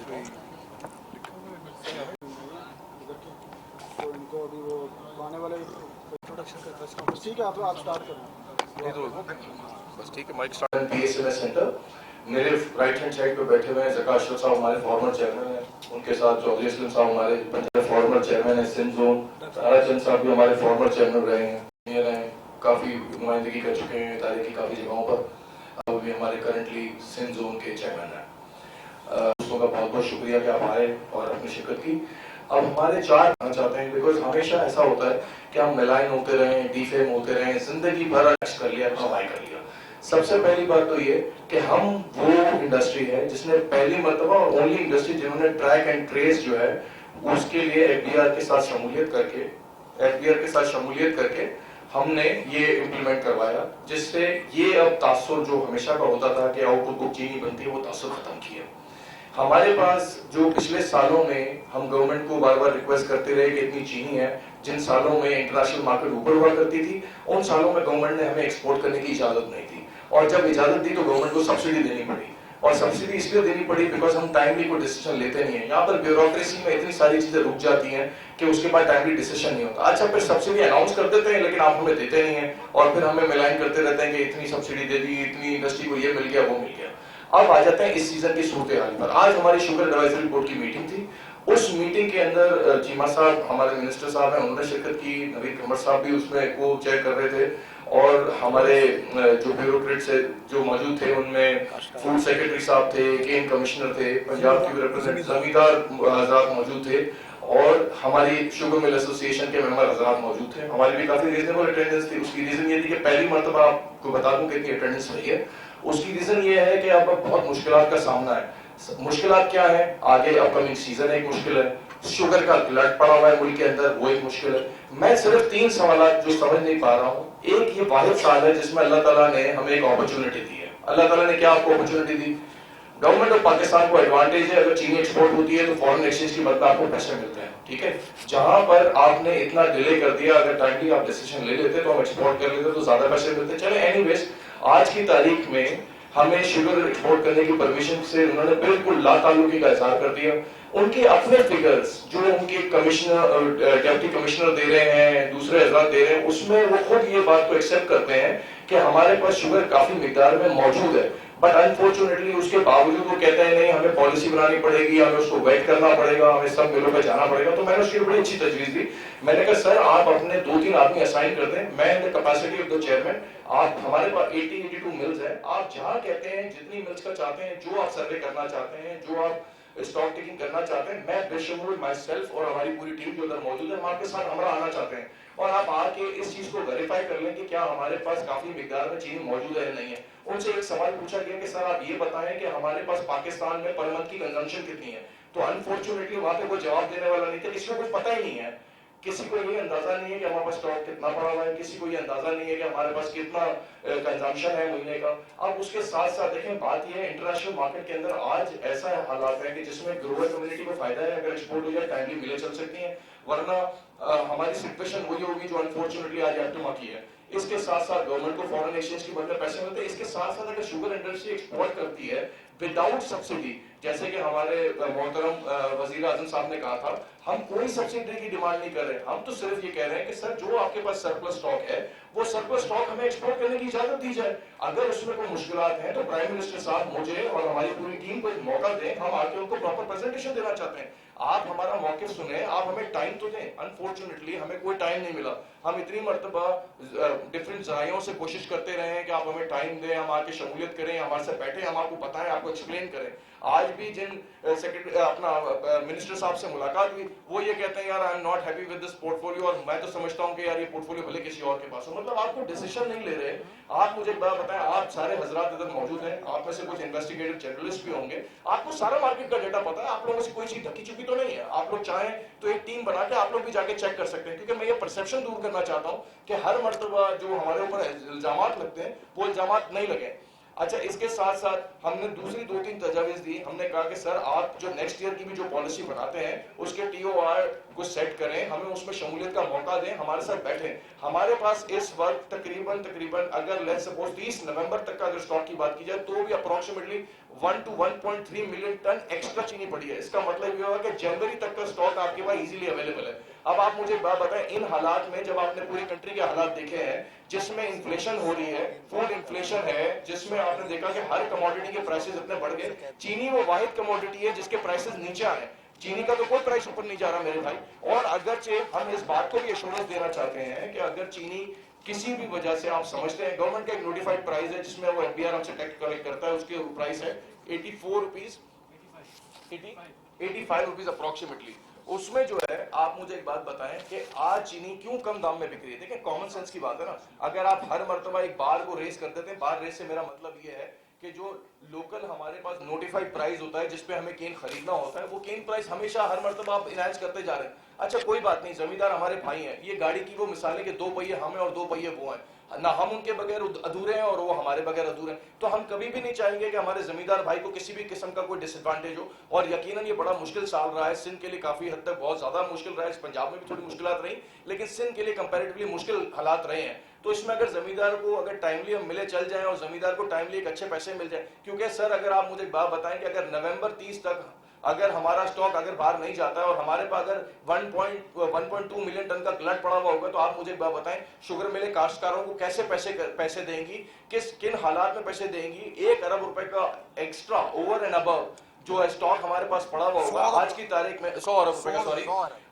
तो इनको अभी वो आने वाले इंट्रोडक्शन का प्रेस कॉन्फ्रेंस ठीक है आप स्टार्ट करना बस ठीक है माइक स्टार्ट पीएसएमएस सेंटर मेरे राइट हैंड साइड पे बैठे हुए हैं ज़का अशरफ साहब हमारे फॉर्मर चेयरमैन हैं, उनके साथ चौधरी असलम साहब हमारे पंजाब फॉर्मर चेयरमैन हैं, सिंध जोन ताराचंद साहब भी हमारे फॉर्मर चेयरमैन रहे हैं, काफ़ी नुमाइंदगी कर चुके हैं तारीख की काफ़ी जगहों पर, अब भी हमारे करंटली सिंध जोन के चेयरमैन हैं। दोस्तों का बहुत बहुत शुक्रिया कि आप आए और अपनी शिरकत की। अब हमारे चार कहना चाहते हैं बिकॉज हमेशा ऐसा होता है कि हम मिलाइन होते रहे, डिफेम होते रहे, जिंदगी भर कर लिया, कमाई कर लिया। सबसे पहली बात तो ये कि हम वो इंडस्ट्री है जिसने पहली मर्तबा और ओनली इंडस्ट्री जिन्होंने ट्रैक एंड ट्रेस जो है उसके लिए एफबीआर के साथ शमूलियत करके हमने ये इम्प्लीमेंट करवाया, जिससे ये अब तासुर जो हमेशा का होता था कि आउटपुट बुक चीनी बनती है, वो तासुर खत्म किया। हमारे पास जो पिछले सालों में हम गवर्नमेंट को बार बार रिक्वेस्ट करते रहे कि इतनी चीनी है, जिन सालों में इंटरनेशनल मार्केट ऊपर हुआ करती थी, उन सालों में गवर्नमेंट ने हमें एक्सपोर्ट करने की इजाजत नहीं थी, और जब इजाजत दी तो गवर्नमेंट को सब्सिडी देनी पड़ी, और सब्सिडी इसलिए देनी पड़ी बिकॉज हम टाइमली कोई डिसीजन लेते नहीं है। यहाँ पर ब्यूरोक्रेसी में इतनी सारी चीजें रुक जाती हैं कि उसके बाद टाइमली डिसीजन नहीं होता। अच्छा, फिर सब्सिडी अनाउंस कर देते हैं लेकिन आप हमें देते नहीं है, और फिर हमें मिलाइन करते रहते हैं कि इतनी सब्सिडी दे दी, इतनी इंडस्ट्री को ये मिल गया, वो मिल गया। अब आ जाते हैं इस सीजन की सूरत हाल पर। आज हमारी शुगर एडवाइजरी बोर्ड की मीटिंग थी। उस मीटिंग के अंदर चीमा साहब हमारे मिनिस्टर साहब हैं, उन्होंने शिरकत की, नवीद कमर साहब भी उसमें को चेक कर रहे थे, और हमारे जो ब्यूरोक्रेट से जो मौजूद थे उनमें फूड सेक्रेटरी साहब थे, केन कमिश्नर थे, पंजाब की रिप्रेजेंटेटिव जमींदार हजरात मौजूद थे, और हमारी शुगर मिल एसोसिएशन के मेंबर हजरात मौजूद थे। हमारी भी काफी रीजनेबल अटेंडेंस थी। उसकी रीजन ये थी कि पहली मरतबा आपको बता दूं कितनी अटेंडेंस रही है। उसकी रीजन ये है कि आपको बहुत मुश्किलात का सामना है। मुश्किलात क्या है? आगे अपकमिंग सीजन एक मुश्किल है, शुगर का गलट पड़ा हुआ है मुल्क के अंदर, वो एक मुश्किल है। मैं सिर्फ 3 सवाल जो समझ नहीं पा रहा हूँ। एक, ये वाहिद साल है जिसमें अल्लाह ताला ने हमें एक अपॉर्चुनिटी दी है। अल्लाह ताला ने क्या आपको opportunity the? Government of Pakistan को एडवांटेज है, अगर चीनी एक्सपोर्ट होती है तो फॉरेन एक्सचेंज की बदला आपको पैसे मिलते हैं, ठीक है। जहां पर आपने इतना डिले कर दिया, अगर टाइमली आप डिसीजन ले लेते तो हम एक्सपोर्ट कर लेते तो ज्यादा पैसे मिलते। चले, एनीवेज, आज की तारीख में हमें शुगर एक्सपोर्ट करने की परमिशन से उन्होंने बिल्कुल लाताल्लुकी का इजहार कर दिया। उनके अपने फिगर्स जो उनके कमिश्नर, डिप्टी कमिश्नर दे रहे हैं, दूसरे हजरात दे रहे हैं, उसमें वो खुद ये बात को एक्सेप्ट करते हैं कि हमारे पास शुगर काफी मिकदार में मौजूद है, बट अनफॉर्चुनेटली उसके बावजूद वो कहते हैं नहीं, हमें पॉलिसी बनानी पड़ेगी, हमें उसको वेट करना पड़ेगा, हमें सब मिलों पे जाना पड़ेगा। तो मैंने उसकी बड़ी अच्छी तजवीज दी। मैंने कहा सर, आप अपने 2-3 आदमी असाइन कर दें, मैं in the capacity of the chairman, आप हमारे पास 82 मिल्स है, आप जहां कहते हैं जितनी मिल्स का चाहते हैं, जो आप सर्वे करना चाहते हैं, जो आप स्टॉक टेकिंग करना चाहते हैं, मैं बेशुमार माई सेल्फ और हमारी पूरी टीम जो उधर मौजूद है, हम आपके साथ हमारा आना चाहते हैं, और आप आके इस चीज को वेरीफाई कर लें कि क्या हमारे पास काफी मिकदार में चीनी मौजूद है या नहीं है। उनसे एक सवाल पूछा गया कि सर आप ये बताएं कि हमारे पास पाकिस्तान में पर मंथ की कंजम्पशन कितनी है, तो अनफॉर्चुनेटली वहां पे कोई जवाब देने वाला नहीं था, किसी को कुछ पता ही नहीं है। किसी को ये अंदाजा नहीं है कि हमारे पास स्टॉक कितना पड़ा हुआ है, किसी को ये अंदाजा नहीं है कि हमारे पास कितना कंजम्पशन है महीने का। अब उसके साथ साथ देखें, बात ये है इंटरनेशनल मार्केट के अंदर आज ऐसा हालात है कि जिसमें ग्रोअर कम्युनिटी को फायदा है अगर एक्सपोर्ट हो जाए, टाइमली मिले चल सकती हैं, वरना हमारी सिचुएशन वही होगी जो अनफॉर्चुनेटली आज एप्टमा की है। इसके साथ साथ गवर्नमेंट को फॉरेन एक्सचेंज की बदले पैसे मिलते हैं। इसके साथ साथ अगर शुगर इंडस्ट्री एक्सपोर्ट करती है विदाउट सब्सिडी, जैसे कि हमारे मोहतरम वजीर आजम साहब ने कहा था, हम कोई सब्सिडी की डिमांड नहीं कर रहे, हम तो सिर्फ ये कह रहे हैं कि सर जो आपके पास सरप्लस स्टॉक है, वो सरप्लस स्टॉक हमें एक्सपोर्ट करने की इजाजत दी जाए। अगर उसमें कोई मुश्किलात हैं तो प्राइम मिनिस्टर साहब मुझे और हमारी पूरी टीम को एक मौका दें, हम आके उनको प्रॉपर प्रेजेंटेशन देना चाहते हैं। आप हमारा मौके सुने, आप हमें टाइम तो दें। अनफॉर्चुनेटली हमें कोई टाइम नहीं मिला। हम इतनी मरतबा डिफरेंट जरायों से कोशिश करते रहे हैं कि आप हमें टाइम दें, हम आके शमूलियत करें, हमारे से बैठे, हम आपको बताएं, आपको एक्सप्लेन करें। आज भी जिन सेक्रेटरी अपना मिनिस्टर साहब से मुलाकात हुई, वो ये कहते हैं यार I am not happy with this portfolio, और मैं तो समझता हूं कि यार ये पोर्टफोलियो भले किसी और के पास हो। मतलब आपको डिसीजन नहीं ले रहे। आप मुझे बात बताएं, आप सारे हजरात इधर मौजूद हैं, आप में से कुछ इन्वेस्टिगेटिव जर्नलिस्ट भी होंगे, आपको सारा मार्केट का डेटा पता है, आप लोगों से कोई चीज ढकी चुकी तो नहीं है। आप लोग चाहें तो एक टीम बना के आप लोग भी जाके चेक कर सकते हैं, क्योंकि मैं ये परसेप्शन दूर करना चाहता हूं कि हर मर्तबा जो हमारे ऊपर इल्जामात लगते हैं वो इल्जामात नहीं लगे। अच्छा, इसके साथ साथ हमने दूसरी 2-3 तजावीज़ दी। हमने कहा कि सर आप जो नेक्स्ट ईयर की भी जो पॉलिसी बनाते हैं उसके TOR को सेट करें, हमें उसमें शमूलियत का मौका दें, हमारे साथ बैठें। हमारे पास इस वक्त तकरीबन अगर लेट्स सपोज 30 नवंबर तक का अगर स्टॉक की बात की जाए तो भी approximately 1 to 1.3 million ton extra चीनी पड़ी है। इसका मतलब ये होगा कि जनवरी तक का स्टॉक आपके पास इजीली अवेलेबल है। अब आप मुझे बात बताएं, इन हालात में जब आपने पूरी कंट्री के हालात देखे हैं जिसमें इन्फ्लेशन हो रही है, फूड इन्फ्लेशन है, जिसमें आपने देखा कि हर कमोडिटी के प्राइसेस इतने बढ़ गए, चीनी वो वाहिद कमोडिटी है जिसके प्राइसेस नीचे आए। चीनी का तो कोई प्राइस ऊपर नहीं जा रहा मेरे भाई। और अगरचे हम इस बात को भी एश्योरेंस देना चाहते हैं कि अगर चीनी किसी भी वजह से आप समझते हैं, गवर्नमेंट का एक नोटिफाइड प्राइस है जिसमें वो FBR हमसे टैक्स कलेक्ट करता है, उसके प्राइस है 84 रुपीज 85 रुपीज अप्रोक्सीमेटली। उसमें जो है आप मुझे एक बात बताएं कि आज चीनी क्यों कम दाम में बिक रही है। देखिए कॉमन सेंस की बात है ना, अगर आप हर मर्तबा एक बार को रेस कर देते हैं, बार रेस से मेरा मतलब ये है कि जो लोकल हमारे पास नोटिफाइड प्राइस होता है जिसपे हमें केन खरीदना होता है, वो केन प्राइस हमेशा हर मर्तबा आप इनहांस करते जा रहे हैं। अच्छा कोई बात नहीं, जमींदार हमारे भाई हैं, ये गाड़ी की वो मिसाल है कि 2 पहिए हमें और 2 पहिए वो हैं ना, हम उनके बगैर अधूरे हैं और वो हमारे बगैर अधूरे हैं। तो हम कभी भी नहीं चाहेंगे कि हमारे जमींदार भाई को किसी भी किस्म का कोई डिसएडवांटेज हो। और यकीनन ये बड़ा मुश्किल साल रहा है सिंध के लिए, काफी हद तक बहुत ज्यादा मुश्किल रहा है। पंजाब में भी थोड़ी मुश्किलात रही, लेकिन सिंध के लिए कंपैरेटिवली मुश्किल हालात रहे हैं। तो इसमें अगर जमींदार को अगर टाइमली हम मिले चल जाएं और जमींदार को टाइमली एक अच्छे पैसे मिल जाए, क्योंकि सर अगर आप मुझे एक बात बताएं कि अगर नवंबर 30 तक अगर हमारा स्टॉक अगर बाहर नहीं जाता है और हमारे पास अगर 1.2 मिलियन टन का गलत पड़ा हुआ होगा, तो आप मुझे एक बात बताएं शुगर मिले काश्तकारों को कैसे पैसे देंगी, किन हालात में पैसे देंगी। 1 अरब रुपए का एक्स्ट्रा ओवर एंड अबव जो है स्टॉक हमारे पास पड़ा हुआ होगा आज की तारीख में, 100 अरब रुपए का सॉरी।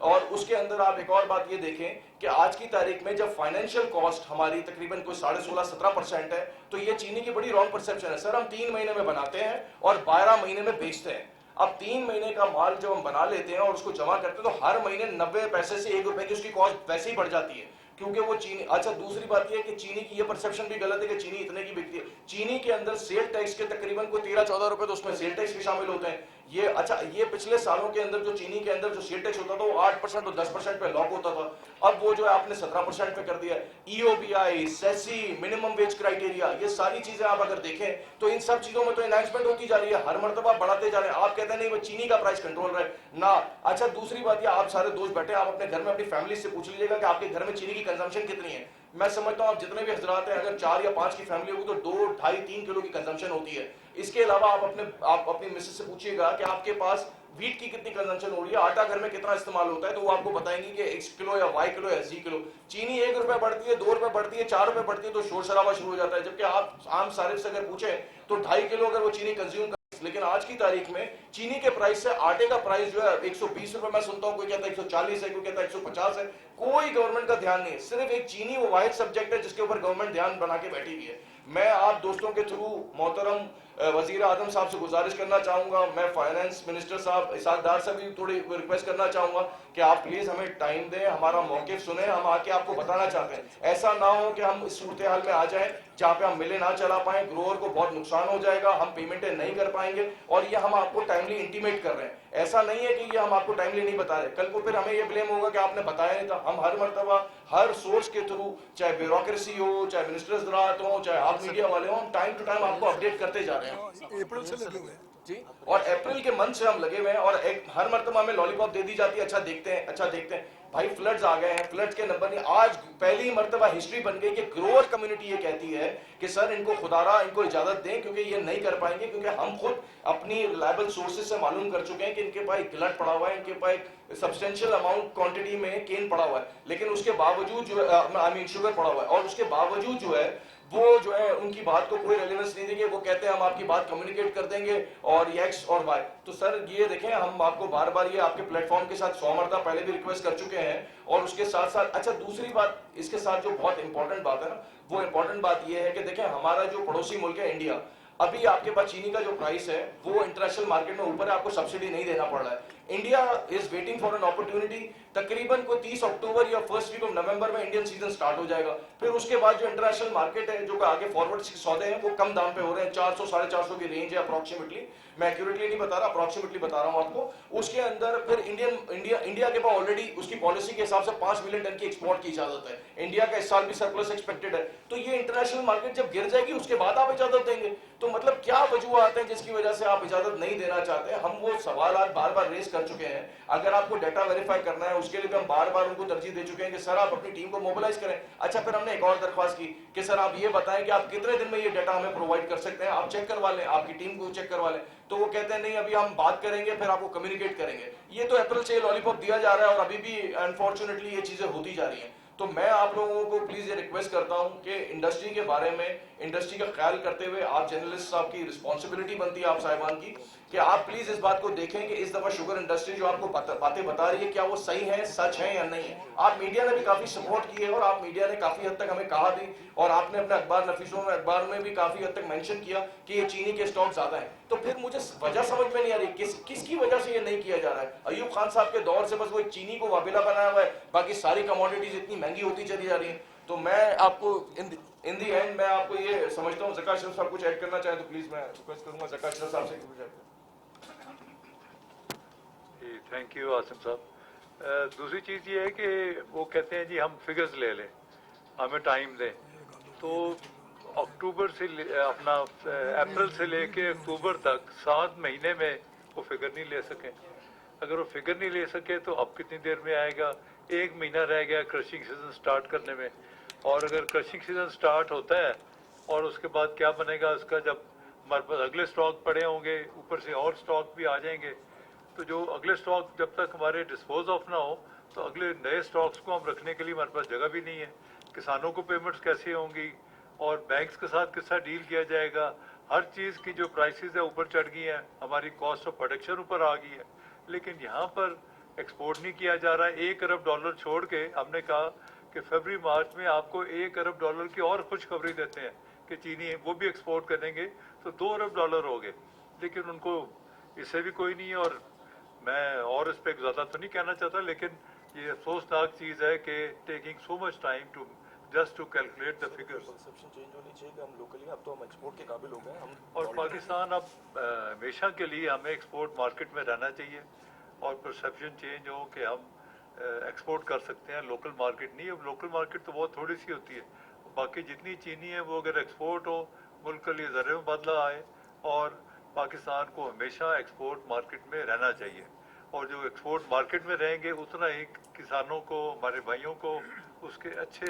और उसके अंदर आप एक और बात ये देखें कि आज की तारीख में जब फाइनेंशियल कॉस्ट हमारी तकरीबन कोई 16.5-17% है, तो ये चीनी की बड़ी रॉन्ग परसेप्शन है। सर हम 3 महीने में बनाते हैं और 12 महीने में बेचते हैं। अब 3 महीने का माल जब हम बना लेते हैं और उसको जमा करते हैं तो हर महीने 90 पैसे से 1 रुपए की उसकी कॉस्ट वैसे ही बढ़ जाती है, क्योंकि वो चीनी। अच्छा दूसरी बात यह है कि चीनी की ये परसेप्शन भी गलत है कि चीनी इतने की बिकती है। चीनी के अंदर सेल टैक्स के तकरीबन को 13-14 रुपए तो उसमें सेल टैक्स भी शामिल होते हैं। ये अच्छा ये पिछले सालों के अंदर जो चीनी के अंदर जो सेल टैक्स होता था वो 8% और 10% पे लॉक होता था, अब वो जो है आपने 17% पे कर दिया। EOBI, सेसी, मिनिमम वेज क्राइटेरिया, ये सारी चीजें आप अगर देखें तो इन सब चीजों में तो एनहांसमेंट होती जा रही है, हर मर्तबा बढ़ाते जा रहे हैं। आप कहते हैं नहीं वो चीनी का प्राइस कंट्रोल रहे ना। अच्छा दूसरी बात ये, आप सारे दोस्त बैठे, आप अपने घर में अपनी फैमिली से पूछ लीजिएगा कि आपके घर में चीनी की कंजम्पशन कितनी है। मैं समझता हूं आप जितने भी हजरात हैं, अगर 4 या 5 की फैमिली होगी तो 2, 2.5-3 किलो की कंजम्पशन होती है। इसके अलावा आप अपनी मिसेस से पूछिएगा कि आपके पास व्हीट की कितनी कंजम्पशन हो रही है, आटा घर में कितना इस्तेमाल होता है, तो वो आपको बताएंगे कि X किलो या Y किलो या Z किलो। चीनी 1 रुपए बढ़ती है, 2 रुपए बढ़ती है, 4 रुपए बढ़ती है तो शोर शराबा शुरू हो जाता है। जबकि आप आम सारिफ से अगर पूछें तो 2.5 किलो अगर वो चीनी कंज्यूम, लेकिन आज की तारीख में चीनी के प्राइस से आटे का प्राइस जो है 120 रुपए मैं सुनता हूं, कोई कहता है 140 है, कोई कहता है 150 है। कोई गवर्नमेंट का ध्यान नहीं है, सिर्फ एक चीनी वो वाहिद सब्जेक्ट है जिसके ऊपर गवर्नमेंट ध्यान बना के बैठी हुई है। मैं आप दोस्तों के थ्रू मोहतरम वजीर आजम साहब से गुजारिश करना चाहूंगा, मैं फाइनेंस मिनिस्टर साहब इसाक डार से भी थोड़ी रिक्वेस्ट करना चाहूंगा कि आप प्लीज हमें टाइम दें, हमारा मौके सुने, हम आके आपको बताना चाहते हैं। ऐसा ना हो कि हम इस सूरत हाल में आ जाएं जहां पे हम मिले ना चला पाए, ग्रोअर को बहुत नुकसान हो जाएगा, हम पेमेंटें नहीं कर पाएंगे। और ये हम आपको टाइमली इंटीमेट कर रहे हैं, ऐसा नहीं है कि ये हम आपको टाइमली नहीं बता रहे, कल को फिर हमें ये ब्लेम होगा कि आपने बताया नहीं था। हम हर मर्तबा हर सोर्स के थ्रू, चाहे ब्यूरोक्रेसी हो, चाहे मिनिस्टर्स ज़राअत हो, चाहे आप मीडिया वाले हो, हम टाइम टू टाइम आपको अपडेट करते जा रहे हैं। अप्रैल से लगे हुए हैं जी, और अप्रैल के मंथ से हम लगे हुए हैं और एक हर मर्तबा हमें लॉलीपॉप दे दी जाती है, अच्छा देखते हैं, अच्छा देखते हैं। भाई फ्लड्स आ गए हैं, फ्लड्स के नंबर नहीं, आज पहली मर्तबा हिस्ट्री बन गई कि ग्रोअर कम्युनिटी ये कहती है कि सर इनको खुदारा इनको इजाजत दें, क्योंकि ये नहीं कर पाएंगे, क्योंकि हम खुद अपनी रिलायबल सोर्सेज से मालूम कर चुके हैं कि इनके पास गिलट पड़ा हुआ है, इनके पास सब्सटेंशियल अमाउंट क्वांटिटी में केन पड़ा हुआ है, लेकिन उसके बावजूद जो आई मीन शुगर पड़ा हुआ है, और उसके बावजूद जो है वो जो है उनकी बात को कोई रेलेवेंस नहीं देंगे। वो कहते हैं हम आपकी बात कम्युनिकेट कर देंगे और एक्स और वाई। तो सर ये देखें, हम आपको बार बार ये आपके प्लेटफॉर्म के साथ 100 मरतबा पहले भी रिक्वेस्ट कर चुके हैं। और उसके साथ साथ अच्छा दूसरी बात इसके साथ जो बहुत इंपॉर्टेंट बात है ना, वो इंपॉर्टेंट बात ये है कि देखें हमारा जो पड़ोसी मुल्क है इंडिया, अभी आपके पास चीनी का जो प्राइस है वो इंटरनेशनल मार्केट में ऊपर है, आपको सब्सिडी नहीं देना पड़ रहा है। India is waiting for an opportunity तकरीबन को 30 अक्टूबर या फर्स्ट वीक ऑफ नवंबर में इंडियन सीजन स्टार्ट हो जाएगा। फिर उसके बाद जो इंटरनेशनल मार्केट है, जो आगे फॉरवर्ड सौदे हैं, वो कम दाम पे हो रहे हैं, 400 450 की रेंज है अप्रोक्सीमेटली, मैं एक्यूरेटली नहीं बता रहा, अप्रोक्सीमेटली बता रहा हूं आपको। उसके अंदर फिर इंडिया के पास ऑलरेडी उसकी पॉलिसी के हिसाब से 5 मिलियन टन की एक्सपोर्ट की इजाजत है। इंडिया का इस साल भी सरप्लस एक्सपेक्टेड है। तो ये इंटरनेशनल मार्केट जब गिर जाएगी उसके बाद आप इजाजत देंगे। तो मतलब क्या वजूहत हैं जिसकी वजह से आप इजाजत नहीं देना चाहते हैं? हम वो सवाल आज बार बार रेस कर चुके हैं। अगर आपको डाटा वेरीफाई करना है उसके लिए भी हम बार बार उनको तरजीह दे चुके हैं कि सर आप अपनी टीम को मोबिलाइज करें। अच्छा, फिर हमने एक और दरख्वास्त की कि सर आप ये बताएं कि आप कितने दिन में ये डाटा हमें प्रोवाइड कर सकते हैं, आप चेक करवा लें, आपकी टीम को चेक करवा लें। तो वो कहते हैं नहीं अभी हम बात करेंगे, फिर आपको कम्युनिकेट करेंगे। ये तो अप्रैल से लॉलीपॉप दिया जा रहा है और अभी भी अनफॉर्चुनेटली ये चीजें होती जा रही हैं। तो मैं आप लोगों को प्लीज ये रिक्वेस्ट करता हूं कि इंडस्ट्री के बारे में, इंडस्ट्री का ख्याल करते हुए आप जर्नलिस्ट साहब की रिस्पॉन्सिबिलिटी बनती है, आप साहिबान की, कि आप प्लीज इस बात को देखें कि इस दफा शुगर इंडस्ट्री जो आपको बातें बता रही है क्या वो सही है, सच है या नहीं है। आप मीडिया ने भी काफी सपोर्ट की है और आप मीडिया ने काफी हद तक हमें कहा भी, और आपने अपने अखबार नफीसों में, अखबार में भी काफी हद तक मेंशन किया कि ये चीनी के स्टॉक ज्यादा है। तो फिर मुझे वजह समझ में नहीं आ रही किसकी वजह से ये नहीं किया जा रहा है। अयूब खान साहब के दौर से बस वो चीनी को वाबिला बनाया हुआ है, बाकी सारी कमोडिटीज इतनी महंगी होती चली जा रही है। तो मैं आपको इन दी एंड मैं आपको ये समझता हूँ, ज़का अशरफ साहब कुछ ऐड करना चाहें तो प्लीज मैं रिक्वेस्ट करूंगा ज़का अशरफ साहब से कुछ ऐड करें। थैंक यू आसिम साहब। दूसरी चीज़ ये है कि वो कहते हैं जी हम फिगर्स ले लें, हमें टाइम दें। तो अक्टूबर से अपना अप्रैल से लेके अक्टूबर तक 7 महीने में वो फिगर नहीं ले सके। अगर वो फिगर नहीं ले सके तो अब कितनी देर में आएगा? 1 महीना रह गया क्रशिंग सीजन स्टार्ट करने में। और अगर क्रशिंग सीजन स्टार्ट होता है और उसके बाद क्या बनेगा उसका, जब हमारे पास अगले स्टॉक पड़े होंगे, ऊपर से और स्टॉक भी आ जाएंगे, तो जो अगले स्टॉक जब तक हमारे डिस्पोज ऑफ ना हो तो अगले नए स्टॉक्स को हम रखने के लिए हमारे पास जगह भी नहीं है। किसानों को पेमेंट्स कैसे होंगी और बैंक्स के साथ किस तरह डील किया जाएगा? हर चीज़ की जो प्राइसेस है ऊपर चढ़ गई हैं, हमारी कॉस्ट ऑफ प्रोडक्शन ऊपर आ गई है। लेकिन यहाँ पर एक्सपोर्ट नहीं किया जा रहा है। $1 अरब छोड़ के हमने कहा कि फरवरी मार्च में आपको $1 अरब की और खुशखबरी देते हैं कि चीनी वो भी एक्सपोर्ट करेंगे, तो $2 अरब हो गए। लेकिन उनको इससे भी कोई नहीं है। और मैं और इस पर ज़्यादा तो नहीं कहना चाहता, लेकिन ये अफसोसनाक चीज़ है कि taking so much time to just to calculate the figures. Perception change होनी चाहिए कि हम लोकली, अब तो हम एक्सपोर्ट के काबिल हो गए हम। और पाकिस्तान अब हमेशा के लिए हमें एक्सपोर्ट मार्केट में रहना चाहिए और परसेप्शन चेंज हो कि हम एक्सपोर्ट कर सकते हैं, लोकल मार्केट नहीं। अब लोकल मार्केट तो बहुत थोड़ी सी होती है। बाकी जितनी चीनी है वो अगर एक्सपोर्ट हो, मुल्क के लिए ज़रे में बदला आए, और पाकिस्तान को हमेशा एक्सपोर्ट मार्केट में रहना चाहिए। और जो एक्सपोर्ट मार्केट में रहेंगे उतना ही किसानों को, हमारे भाइयों को उसके अच्छे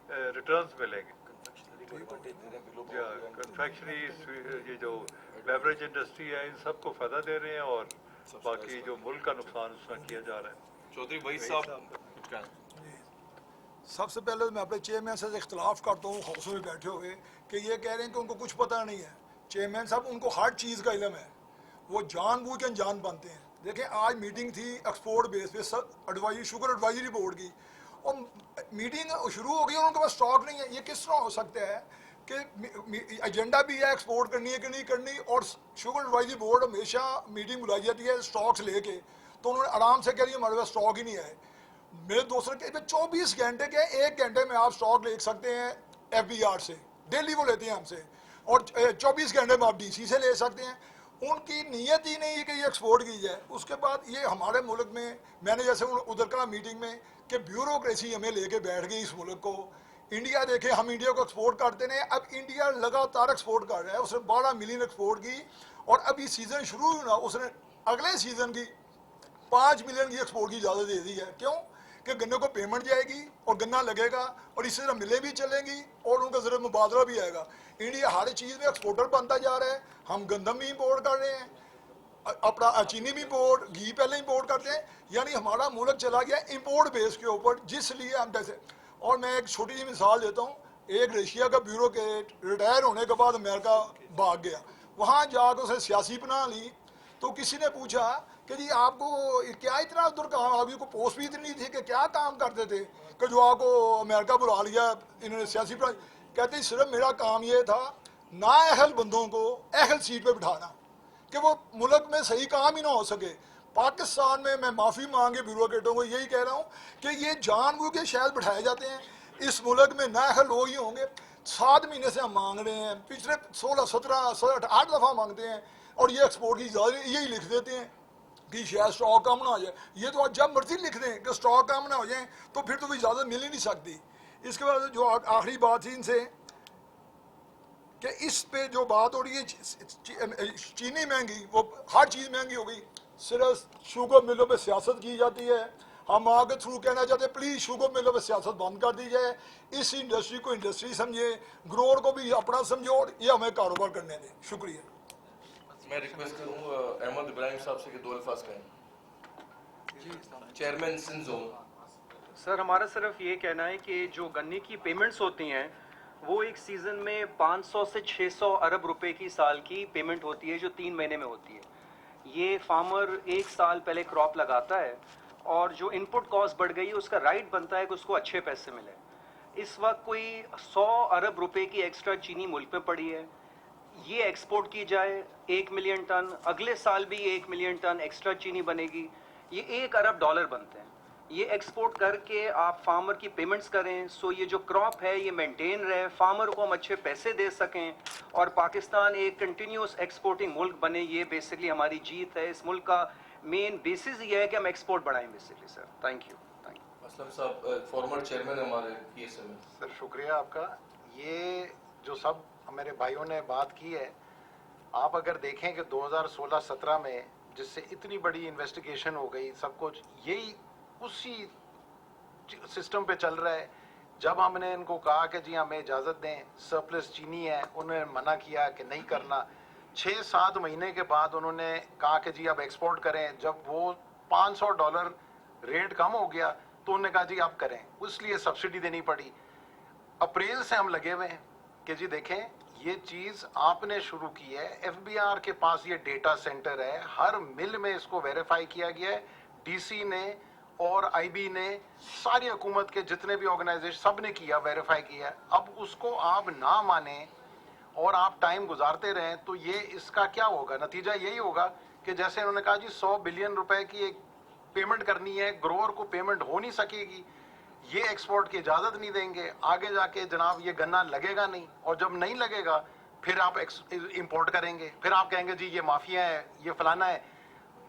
रिटर्न्स मिलेंगे। कन्फेक्शनरी, ये जो बेवरेज इंडस्ट्री है, इन सबको फ़ायदा दे रहे हैं और बाकी जो मुल्क का नुकसान उसमें किया जा रहा है। चौधरी वही साहब, सबसे पहले मैं अपने चेयरमैन से इख्तलाफ करता हूँ हाउस में बैठे हुए कि ये कह रहे हैं कि उनको कुछ पता नहीं है। चेयरमैन साहब, उनको हर चीज़ का इल्म है, वो जानबूझ के अनजान बनते हैं। देखें, आज मीटिंग थी एक्सपोर्ट बेस पे एडवाइजरी, शुगर एडवाइजरी बोर्ड की, और मीटिंग शुरू हो गई और उनके पास स्टॉक नहीं है। ये किस तरह हो सकता है कि एजेंडा भी है एक्सपोर्ट करनी है कि नहीं करनी, और शुगर एडवाइजरी बोर्ड हमेशा मीटिंग बुलाई जाती है स्टॉक्स लेके, तो उन्होंने आराम से कह दिया हमारे पास स्टॉक ही नहीं है। मेरे दोस्तों के 24 घंटे के 1 घंटे में आप स्टॉक ले सकते हैं FBR से, डेली वो लेते हैं हमसे, और 24 घंटे में आप DC से ले सकते हैं। उनकी नीयत ही नहीं है कि ये एक्सपोर्ट की जाए। उसके बाद ये हमारे मुल्क में, मैंने जैसे उधर का मीटिंग में कि ब्यूरोक्रेसी हमें लेके बैठ गई इस मुल्क को। इंडिया देखे, हम इंडिया को एक्सपोर्ट करते नहीं, अब इंडिया लगातार एक्सपोर्ट कर रहा है। उसने 12 मिलियन एक्सपोर्ट की, और अभी सीज़न शुरू हुआ, उसने अगले सीज़न की 5 मिलियन की एक्सपोर्ट की इजाज़त दे दी है। क्यों? कि गन्ने को पेमेंट जाएगी और गन्ना लगेगा, और इसी तरह मिलें भी चलेंगी और उनका ज़रूरत मुबादला भी आएगा। इंडिया हर चीज़ में एक्सपोर्टर बनता जा रहा है। हम गंदम भी इंपोर्ट कर रहे हैं, अपना चीनी भी इंपोर्ट, घी पहले इंपोर्ट करते हैं, यानी हमारा मुल्क चला गया इंपोर्ट बेस के ऊपर, जिसलिए हम जैसे। और मैं एक छोटी सी मिसाल देता हूँ, एक रशिया का ब्यूरोक्रेट रिटायर होने के बाद अमेरिका भाग गया, वहाँ जाकर उसने सियासी पनाह ली, तो किसी ने पूछा कि जी आपको क्या इतना उधर काम, अभी को पोस्ट भी इतनी थी कि क्या काम करते थे कि जो आपको अमेरिका बुला लिया इन्होंने सियासी पनाह। कहते सिर्फ मेरा काम ये था नाअहल बंदों को अहल सीट पे बिठाना, कि वो मुल्क में सही काम ही ना हो सके। पाकिस्तान में मैं माफ़ी मांगे ब्यूरोक्रेटों को, यही कह रहा हूँ कि ये जानबूझ के शायद बैठाए जाते हैं। इस मुल्क में नाअहल लोग ही होंगे। 7 महीने से हम मांग रहे हैं, पिछले 16, 17, 8 दफ़ा मांगते हैं, और ये एक्सपोर्ट की इजाज़त यही लिख देते हैं कि शायद स्टॉक कम ना हो जाए। ये तो जब मर्जी लिख दें कि स्टॉक कम ना हो जाए, तो फिर तो इजाज़त मिल ही नहीं सकती। इसके बाद जो आखिरी बात थी इनसे कि इस पे जो बात हो रही है चीनी महंगी, वो हर चीज़ महंगी हो गई, सिर्फ शुगर मिलों पे सियासत की जाती है। हम आगे थ्रू कहना चाहते हैं प्लीज़ शुगर मिलों पे सियासत बंद कर दी जाए, इस इंडस्ट्री को इंडस्ट्री समझे, ग्रोअर को भी अपना समझो, और ये हमें कारोबार करने दें। शुक्रिया। मैं रिक्वेस्ट करूँ अहमद इब्राहिम साहब से कि 2 अल्फाज कहें। Chairman Sindh zone. सर, हमारा सिर्फ ये कहना है कि जो गन्ने की पेमेंट्स होती हैं वो एक सीज़न में 500 से 600 अरब रुपए की साल की पेमेंट होती है, जो 3 महीने में होती है। ये फार्मर 1 साल पहले क्रॉप लगाता है, और जो इनपुट कॉस्ट बढ़ गई है उसका राइट बनता है कि उसको अच्छे पैसे मिले। इस वक्त कोई 100 अरब रुपए की एक्स्ट्रा चीनी मुल्क में पड़ी है, ये एक्सपोर्ट की जाए 1 मिलियन टन, अगले साल भी 1 मिलियन टन एक्स्ट्रा चीनी बनेगी, ये $1 अरब बनते हैं। ये एक्सपोर्ट करके आप फार्मर की पेमेंट्स करें, सो ये जो क्रॉप है ये मेंटेन रहे, फार्मर को हम अच्छे पैसे दे सकें, और पाकिस्तान एक कंटिन्यूस एक्सपोर्टिंग मुल्क बने। ये बेसिकली हमारी जीत है। इस मुल्क का मेन बेसिस ये है कि हम एक्सपोर्ट बढ़ाएं basically. Sir thank you. Aslam साहब फॉर्मर चेयरमैन हमारे PSM। सर शुक्रिया आपका। ये जो सब मेरे भाइयों ने बात की है, आप अगर देखें कि 2016-17 में जिससे इतनी बड़ी इन्वेस्टिगेशन हो गई, सब कुछ यही उसी सिस्टम पे चल रहा है। जब हमने इनको कहा कि जी हमें इजाज़त दें, सरप्लस चीनी है, उन्होंने मना किया कि नहीं करना। 6-7 महीने के बाद उन्होंने कहा कि जी अब एक्सपोर्ट करें। जब वो $500 रेट कम हो गया तो उन्होंने कहा जी अब करें, इसलिए सब्सिडी देनी पड़ी। अप्रैल से हम लगे हुए हैं कि जी देखें ये चीज़ आपने शुरू की है, FBR के पास ये डेटा सेंटर है, हर मिल में इसको वेरीफाई किया गया है, DC ने और IB ने, सारी हुकूमत के जितने भी ऑर्गेनाइजेशन सब ने किया, वेरीफाई किया। अब उसको आप ना माने और आप टाइम गुजारते रहें तो ये इसका क्या होगा? नतीजा यही होगा कि जैसे उन्होंने कहा जी 100 बिलियन रुपए की एक पेमेंट करनी है, ग्रोअर को पेमेंट हो नहीं सकेगी, ये एक्सपोर्ट की इजाज़त नहीं देंगे, आगे जाके जनाब ये गन्ना लगेगा नहीं, और जब नहीं लगेगा फिर आप इंपोर्ट करेंगे, फिर आप कहेंगे जी ये माफिया है, ये फलाना है।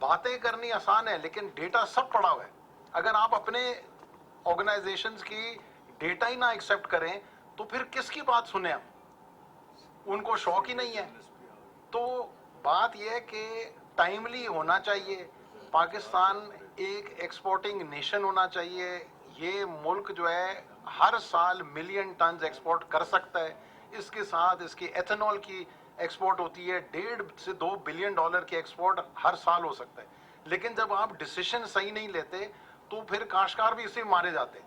बातें करनी आसान है लेकिन डेटा सब पड़ा हुआ है। अगर आप अपने ऑर्गेनाइजेशंस की डेटा ही ना एक्सेप्ट करें तो फिर किसकी बात सुने हम? उनको शौक ही नहीं है। तो बात यह है कि टाइमली होना चाहिए। पाकिस्तान एक एक्सपोर्टिंग नेशन होना चाहिए। ये मुल्क जो है हर साल मिलियन टन एक्सपोर्ट कर सकता है। इसके साथ इसकी एथेनॉल की एक्सपोर्ट होती है, $1.5 से $2 बिलियन की एक्सपोर्ट हर साल हो सकता है। लेकिन जब आप डिसीजन सही नहीं लेते तो फिर काश्तकार भी इसे मारे जाते हैं।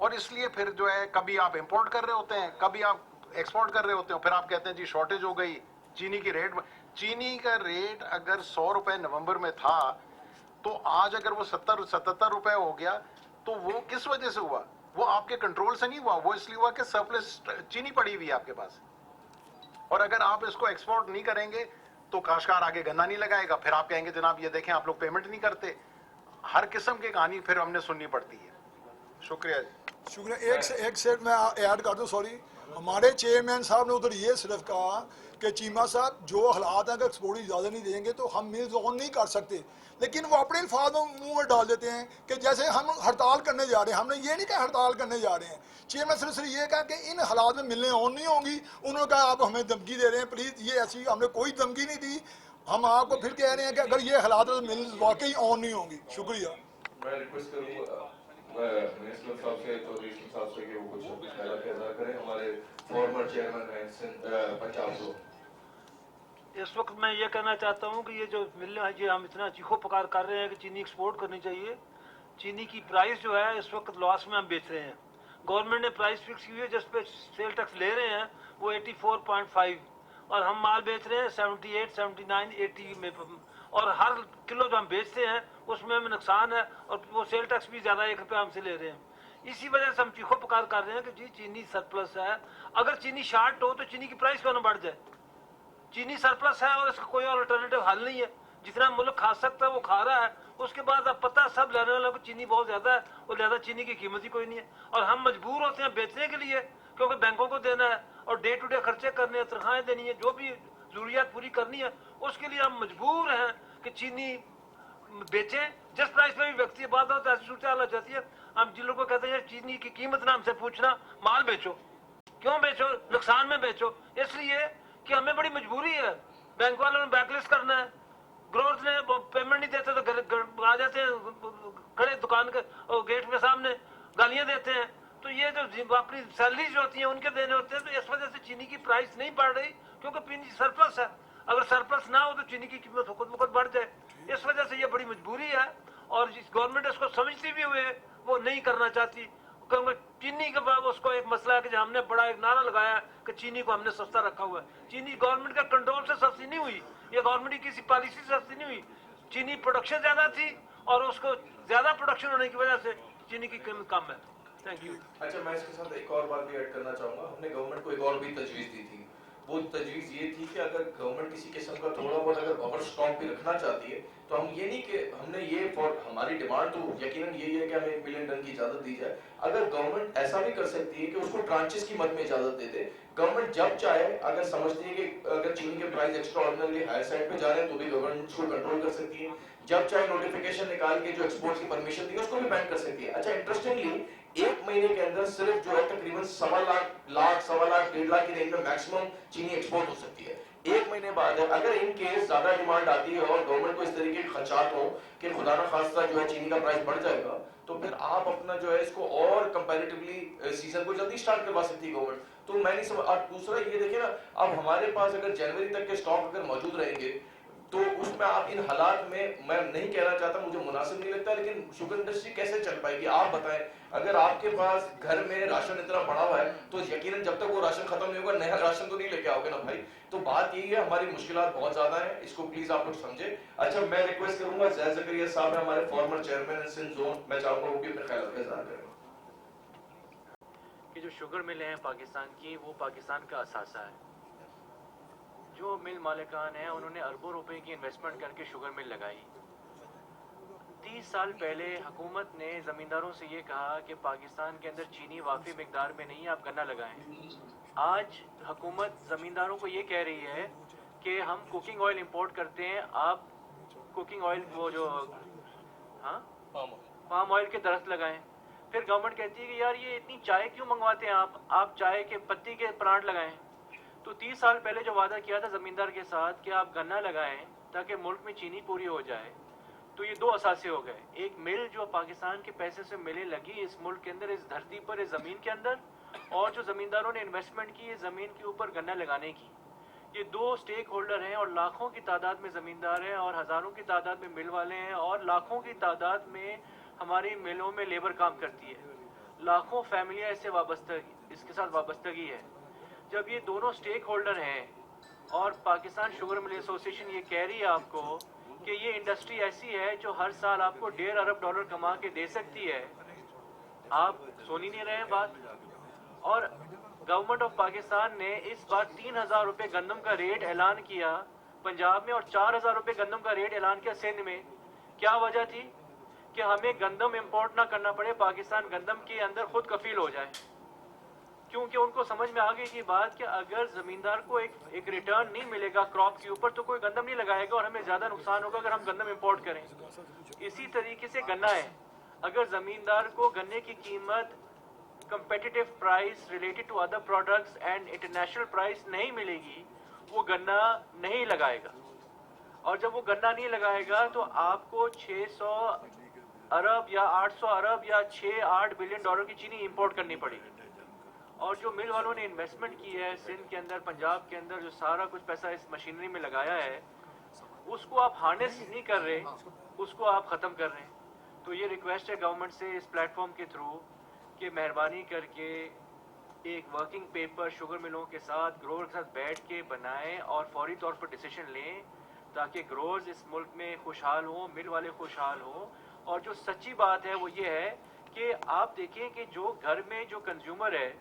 और इसलिए फिर जो है कभी आप इंपोर्ट कर रहे होते हैं, कभी आप एक्सपोर्ट कर रहे होते हो, फिर आप कहते हैं जी शॉर्टेज हो गई चीनी की रेट। चीनी का रेट अगर 100 रुपए नवंबर में था तो आज अगर वो 70-77 रुपए हो गया तो वो किस वजह से हुआ? वो आपके कंट्रोल से नहीं हुआ, वो इसलिए हुआ कि सरप्लस चीनी पड़ी हुई है आपके पास। और अगर आप इसको एक्सपोर्ट नहीं करेंगे तो काश्तकार आगे गन्ना नहीं लगाएगा, फिर आप कहेंगे जनाब ये देखें आप लोग पेमेंट नहीं करते। हर किस्म की कहानी फिर हमने सुननी पड़ती है। शुक्रिया जी। शुक्रिया। एक सेट मैं ऐड कर दूं, सॉरी। हमारे चेयरमैन साहब ने उधर ये सिर्फ कहा कि चीमा साहब जो हालात हैं अगर एक्सपोर्ट की इजाज़त नहीं देंगे तो हम मिल्स ऑन नहीं कर सकते, लेकिन वो अपने अल्फाज मुंह में डाल देते हैं कि जैसे हम हड़ताल करने जा रहे हैं। हमने ये नहीं कहा हड़ताल करने जा रहे हैं। चेयरमैन सिर्फ ये कहा कि इन हालात में मिलने ऑन नहीं होंगी। उन्होंने कहा आप हमें धमकी दे रहे हैं, प्लीज़ ये ऐसी हमने कोई धमकी नहीं दी। हम आपको फिर कह रहे हैं कि अगर ये हालात में मिल वाकई ऑन नहीं होंगी। शुक्रिया। मैं रिक्वेस्ट करूँगा मिनिस्टर साहब से, तो रेशम साहब से कि वो कुछ ख्याल अदा करें। हमारे फॉर्मर चेयरमैन हैं पंजाब को। इस वक्त मैं ये कहना चाहता हूँ कि ये जो मिलने है, ये हम इतना चीखो पुकार कर रहे हैं कि चीनी एक्सपोर्ट करनी चाहिए। चीनी की प्राइस जो है इस वक्त लॉस में हम बेच रहे हैं। गवर्नमेंट ने प्राइस फिक्स की हुई है जिस पे सेल टैक्स ले रहे हैं वो 84.5, और हम माल बेच रहे हैं 78, 79, 80 में। और हर किलो जो हम बेचते हैं उसमें हमें नुकसान है, और वो सेल टैक्स भी ज़्यादा ₹1 हमसे ले रहे हैं। इसी वजह से हम चीखो पुकार कर रहे हैं कि जी चीनी सरप्लस है। अगर चीनी शार्ट हो तो चीनी की प्राइस क्यों ना बढ़ जाए? चीनी सरप्लस है और इसका कोई अल्टरनेटिव हल नहीं है। जितना मुल्क खा सकता है वो खा रहा है, उसके बाद अब पता है सब लेने वालों को चीनी बहुत ज़्यादा है और ज़्यादा चीनी की कीमत ही कोई नहीं है, और हम मजबूर होते हैं बेचने के लिए क्योंकि बैंकों को देना है और डे टू डे खर्चे करने हैं, तनख्वाहें देनी है, जो भी ज़रूरियात पूरी करनी है, उसके लिए हम मजबूर हैं कि चीनी बेचें जिस प्राइस पे भी व्यक्ति बात होता है। ऐसी सूरत हाल हो जाती है, हम जिन लोगों को कहते हैं चीनी की कीमत ना हमसे पूछना, माल बेचो। क्यों बेचो? नुकसान में बेचो, इसलिए कि हमें बड़ी मजबूरी है, बैंक वालों ने बैकलिस्ट करना है, ग्रोथ ने पेमेंट नहीं देते तो आ जाते हैं खड़े दुकान के गेट के सामने गालियां देते हैं, तो ये जो अपनी सैलरी जो होती है उनके देने होते हैं, तो इस वजह से चीनी की प्राइस नहीं बढ़ रही क्योंकि चीनी सरप्लस है। अगर सरप्लस ना हो तो चीनी की कीमत खुद ब खुद बढ़ जाए, इस वजह से ये बड़ी मजबूरी है और जिस गवर्नमेंट इसको समझती भी हुए वो नहीं करना चाहती, क्योंकि चीनी के बाद उसको एक मसला है कि हमने बड़ा एक नारा लगाया है कि चीनी को हमने सस्ता रखा हुआ है। चीनी गवर्नमेंट का कंट्रोल से सस्ती नहीं हुई, ये गवर्नमेंट की किसी पॉलिसी से सस्ती नहीं हुई, चीनी प्रोडक्शन ज्यादा थी और उसको ज्यादा प्रोडक्शन होने की वजह से चीनी की कीमत कम है। Thank you. अच्छा, मैं इसके साथ एक और बात भी ऐड करना चाहूंगा। हमने गवर्नमेंट को एक और भी तजवीज दी थी, वो तजवीज ये थी कि अगर गवर्नमेंट किसी किस्म का थोड़ा बहुत अगर बफर स्टॉक भी रखना चाहती है तो हम ये नहीं कि हमने ये फॉर हमारी डिमांड तो यकीनन यही है कि हमें 1 मिलियन टन की इजाजत दी जाए। अगर गवर्नमेंट ऐसा भी कर सकती है कि उसको ट्रांचेस की मद में इजाजत दे दे, गवर्नमेंट जब चाहे अगर समझती है कि अगर चीनी के price extraordinary higher side पे जा रहे हैं तो भी गवर्नमेंट उसको कंट्रोल कर सकती है, जब चाहे नोटिफिकेशन निकाल के जो एक्सपोर्ट की परमिशन दी है उसको भी बैन कर सकती है। अच्छा, इंटरेस्टिंगली 1 महीने के अंदर सिर्फ जो है तकरीबन 1.25 लाख 1.5 लाख की रेंज में मैक्सिमम चीनी एक्सपोर्ट हो सकती है। 1 महीने बाद अगर इन केस ज्यादा डिमांड आती है और गवर्नमेंट को इस तरीके के खदशात हो कि खुदा ना खास्ता जो है चीनी का प्राइस बढ़ जाएगा, तो फिर आप अपना जो है इसको और कंपैरेटिवली सीजन को जल्दी स्टार्ट करवा सकती है गवर्नमेंट। तो मैं नहीं समझ। और दूसरा ये देखिए ना, अब हमारे पास अगर जनवरी तक के स्टॉक अगर मौजूद रहेंगे तो उसमें आप इन हालात में, मैं नहीं कहना चाहता, मुझे मुनासिब नहीं लगता, लेकिन शुगर इंडस्ट्री कैसे चल पाएगी आप बताएं। अगर आपके पास घर में राशन इतना पड़ा हुआ है तो यकीनन जब तक वो राशन खत्म नहीं होगा नया राशन तो नहीं लेके आओगे ना भाई। तो बात यही है, हमारी मुश्किलात बहुत ज्यादा है, इसको प्लीज आप लोग समझे। अच्छा, मैं रिक्वेस्ट करूंगा जैद ज़करिया साहब है हमारे फॉर्मर चेयरमैन सिंध जोन, मैं चाहूंगा वो भी अपने ख्याल का इज़हार करें। कि जो शुगर मिलें हैं पाकिस्तान की, वो पाकिस्तान का असासा है। जो मिल मालिकान हैं उन्होंने अरबों रुपए की इन्वेस्टमेंट करके शुगर मिल लगाई। 30 साल पहले हुकूमत ने ज़मींदारों से ये कहा कि पाकिस्तान के अंदर चीनी वाफ़ी मिकदार में नहीं है, आप गन्ना लगाएं। आज हुकूमत ज़मींदारों को ये कह रही है कि हम कुकिंग ऑयल इंपोर्ट करते हैं, आप कुकिंग ऑयल वो जो पाम ऑयल के दरख्त लगाएं। फिर गवर्नमेंट कहती है कि यार ये इतनी चाय क्यों मंगवाते हैं आप चाय के पत्ती के प्लांट लगाएं। तो 30 साल पहले जो वादा किया था ज़मींदार के साथ कि आप गन्ना लगाएं ताकि मुल्क में चीनी पूरी हो जाए, तो ये 2 असासे हो गए। एक मिल जो पाकिस्तान के पैसे से मिलें लगी इस मुल्क के अंदर, इस धरती पर, इस ज़मीन के अंदर, और जो ज़मींदारों ने इन्वेस्टमेंट की इस ज़मीन के ऊपर गन्ना लगाने की। ये 2 स्टेक होल्डर हैं और लाखों की तादाद में ज़मींदार हैं और हज़ारों की तादाद में मिल वाले हैं और लाखों की तादाद में हमारी मिलों में लेबर काम करती है। लाखों फैमिलियाँ इसके साथ वाबस्तगी है। जब ये दोनों स्टेक होल्डर हैं और पाकिस्तान शुगर मिल एसोसिएशन ये कह रही है आपको कि ये इंडस्ट्री ऐसी है जो हर साल आपको $1.5 अरब कमा के दे सकती है, आप सुन ही नहीं रहे हैं बात। और गवर्नमेंट ऑफ पाकिस्तान ने इस बार 3,000 रुपये गंदम का रेट ऐलान किया पंजाब में और 4,000 रुपये गंदम का रेट ऐलान किया सिंध में। क्या वजह थी? कि हमें गंदम इंपोर्ट ना करना पड़े, पाकिस्तान गंदम के अंदर खुद कफील हो जाए। क्योंकि उनको समझ में आ गई कि बात कि अगर ज़मींदार को एक रिटर्न नहीं मिलेगा क्रॉप के ऊपर तो कोई गंदम नहीं लगाएगा और हमें ज़्यादा नुकसान होगा अगर हम गंदम इंपोर्ट करें। इसी तरीके से गन्ना है, अगर ज़मींदार को गन्ने की कीमत competitive price related to other products and international price नहीं मिलेगी, वो गन्ना नहीं लगाएगा। और जब वो गन्ना नहीं लगाएगा तो आपको 600 अरब या 800 अरब या 6-8 बिलियन डॉलर की चीनी इंपोर्ट करनी पड़ेगी। और जो मिल वालों ने इन्वेस्टमेंट की है सिंध के अंदर, पंजाब के अंदर, जो सारा कुछ पैसा इस मशीनरी में लगाया है, उसको आप हार्नेस नहीं कर रहे, उसको आप ख़त्म कर रहे हैं। तो ये रिक्वेस्ट है गवर्नमेंट से इस प्लेटफॉर्म के थ्रू कि मेहरबानी करके एक वर्किंग पेपर शुगर मिलों के साथ, ग्रोअर के साथ बैठ के बनाएं और फौरी तौर पर डिसीजन लें ताकि ग्रोअर्स इस मुल्क में खुशहाल हों, मिल वाले खुशहाल हों। और जो सच्ची बात है वो ये है कि आप देखें कि जो घर में जो कंज्यूमर है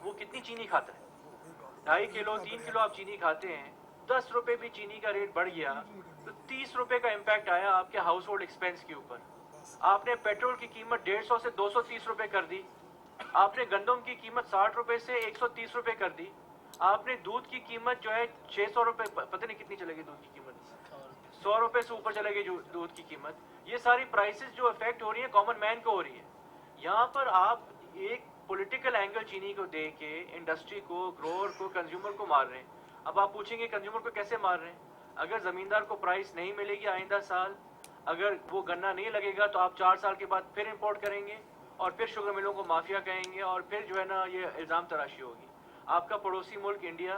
वो कितनी चीनी खाता है। 2.5 किलो 3 किलो आप चीनी खाते हैं, 10 रुपए भी चीनी का रेट बढ़ गया तो 30 रुपए का इम्पैक्ट आया आपके हाउस होल्ड एक्सपेंस के ऊपर। आपने पेट्रोल की कीमत 150 से 230 रुपए कर दी, आपने गंदम की कीमत 60 रुपए से 130 रुपए कर दी, आपने दूध की कीमत जो है 600 रुपए, पता नहीं कितनी चलेगी दूध की कीमत, 100 रुपए से ऊपर चलेगी दूध की कीमत। ये सारी प्राइसेस जो इफेक्ट हो रही है कॉमन मैन को हो रही है। यहाँ पर आप एक पॉलिटिकल एंगल चीनी को दे के इंडस्ट्री को, ग्रोअर को, कंज्यूमर को मार रहे हैं। अब आप पूछेंगे कंज्यूमर को कैसे मार रहे हैं? अगर जमींदार को प्राइस नहीं मिलेगी आइंदा साल, अगर वो गन्ना नहीं लगेगा तो आप 4 साल के बाद फिर इंपोर्ट करेंगे और फिर शुगर मिलों को माफिया कहेंगे और फिर जो है ना ये इल्ज़ाम तराशी होगी। आपका पड़ोसी मुल्क इंडिया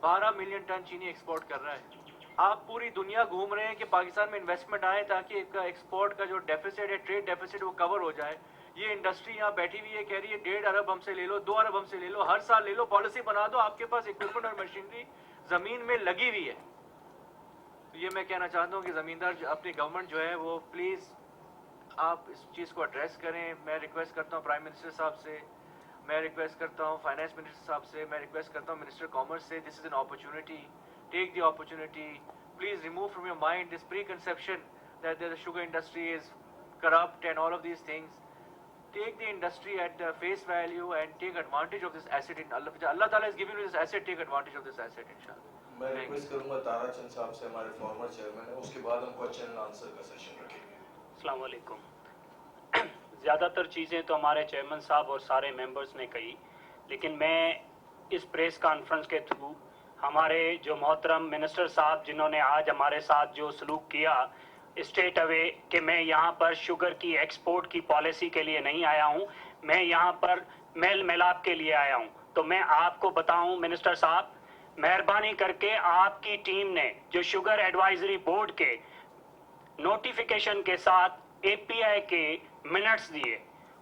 12 मिलियन टन चीनी एक्सपोर्ट कर रहा है। आप पूरी दुनिया घूम रहे हैं कि पाकिस्तान में इन्वेस्टमेंट आए ताकि इसका एक्सपोर्ट का जो डेफिसिट है, ट्रेड डेफिसिट, वो कवर हो जाए। ये इंडस्ट्री यहाँ बैठी हुई है, कह रही है 1.5 अरब हमसे ले लो, 2 अरब हमसे ले लो, हर साल ले लो, पॉलिसी बना दो, आपके पास इक्विपमेंट और मशीनरी जमीन में लगी हुई है। तो ये मैं कहना चाहता हूँ कि जमींदार अपनी गवर्नमेंट जो है वो प्लीज़ आप इस चीज़ को एड्रेस करें। मैं रिक्वेस्ट करता हूँ प्राइम मिनिस्टर साहब से, मैं रिक्वेस्ट करता हूँ फाइनेंस मिनिस्टर साहब से, मैं रिक्वेस्ट करता हूँ मिनिस्टर कॉमर्स से, this is an opportunity, take the opportunity, please remove from your mind this preconception that the sugar industry is corrupt and all of these things. Take the industry at face value and take advantage of this asset. In Allah Taala is giving you this asset. Take advantage of this asset, inshallah. मैं request करूंगा ताराचंद साहब से, हमारे former chairman है, उसके बाद हम question and answer का सेशन रखेंगे। अस्सलाम वालेकुम। ज़्यादातर चीज़ें तो हमारे चेयरमैन साहब और सारे मेंबर्स ने कही, लेकिन मैं इस प्रेस कॉन्फ्रेंस के थ्रू हमारे जो मोहतरम मिनिस्टर साहब जिन्होंने आज हमारे साथ जो सलूक किया स्टेट अवे कि मैं यहाँ पर शुगर की एक्सपोर्ट की पॉलिसी के लिए नहीं आया हूँ, मैं यहाँ पर मेल मिलाप के लिए आया हूँ। तो मैं आपको बताऊँ मिनिस्टर साहब, मेहरबानी करके आपकी टीम ने जो शुगर एडवाइजरी बोर्ड के नोटिफिकेशन के साथ एपीआई के मिनट्स दिए,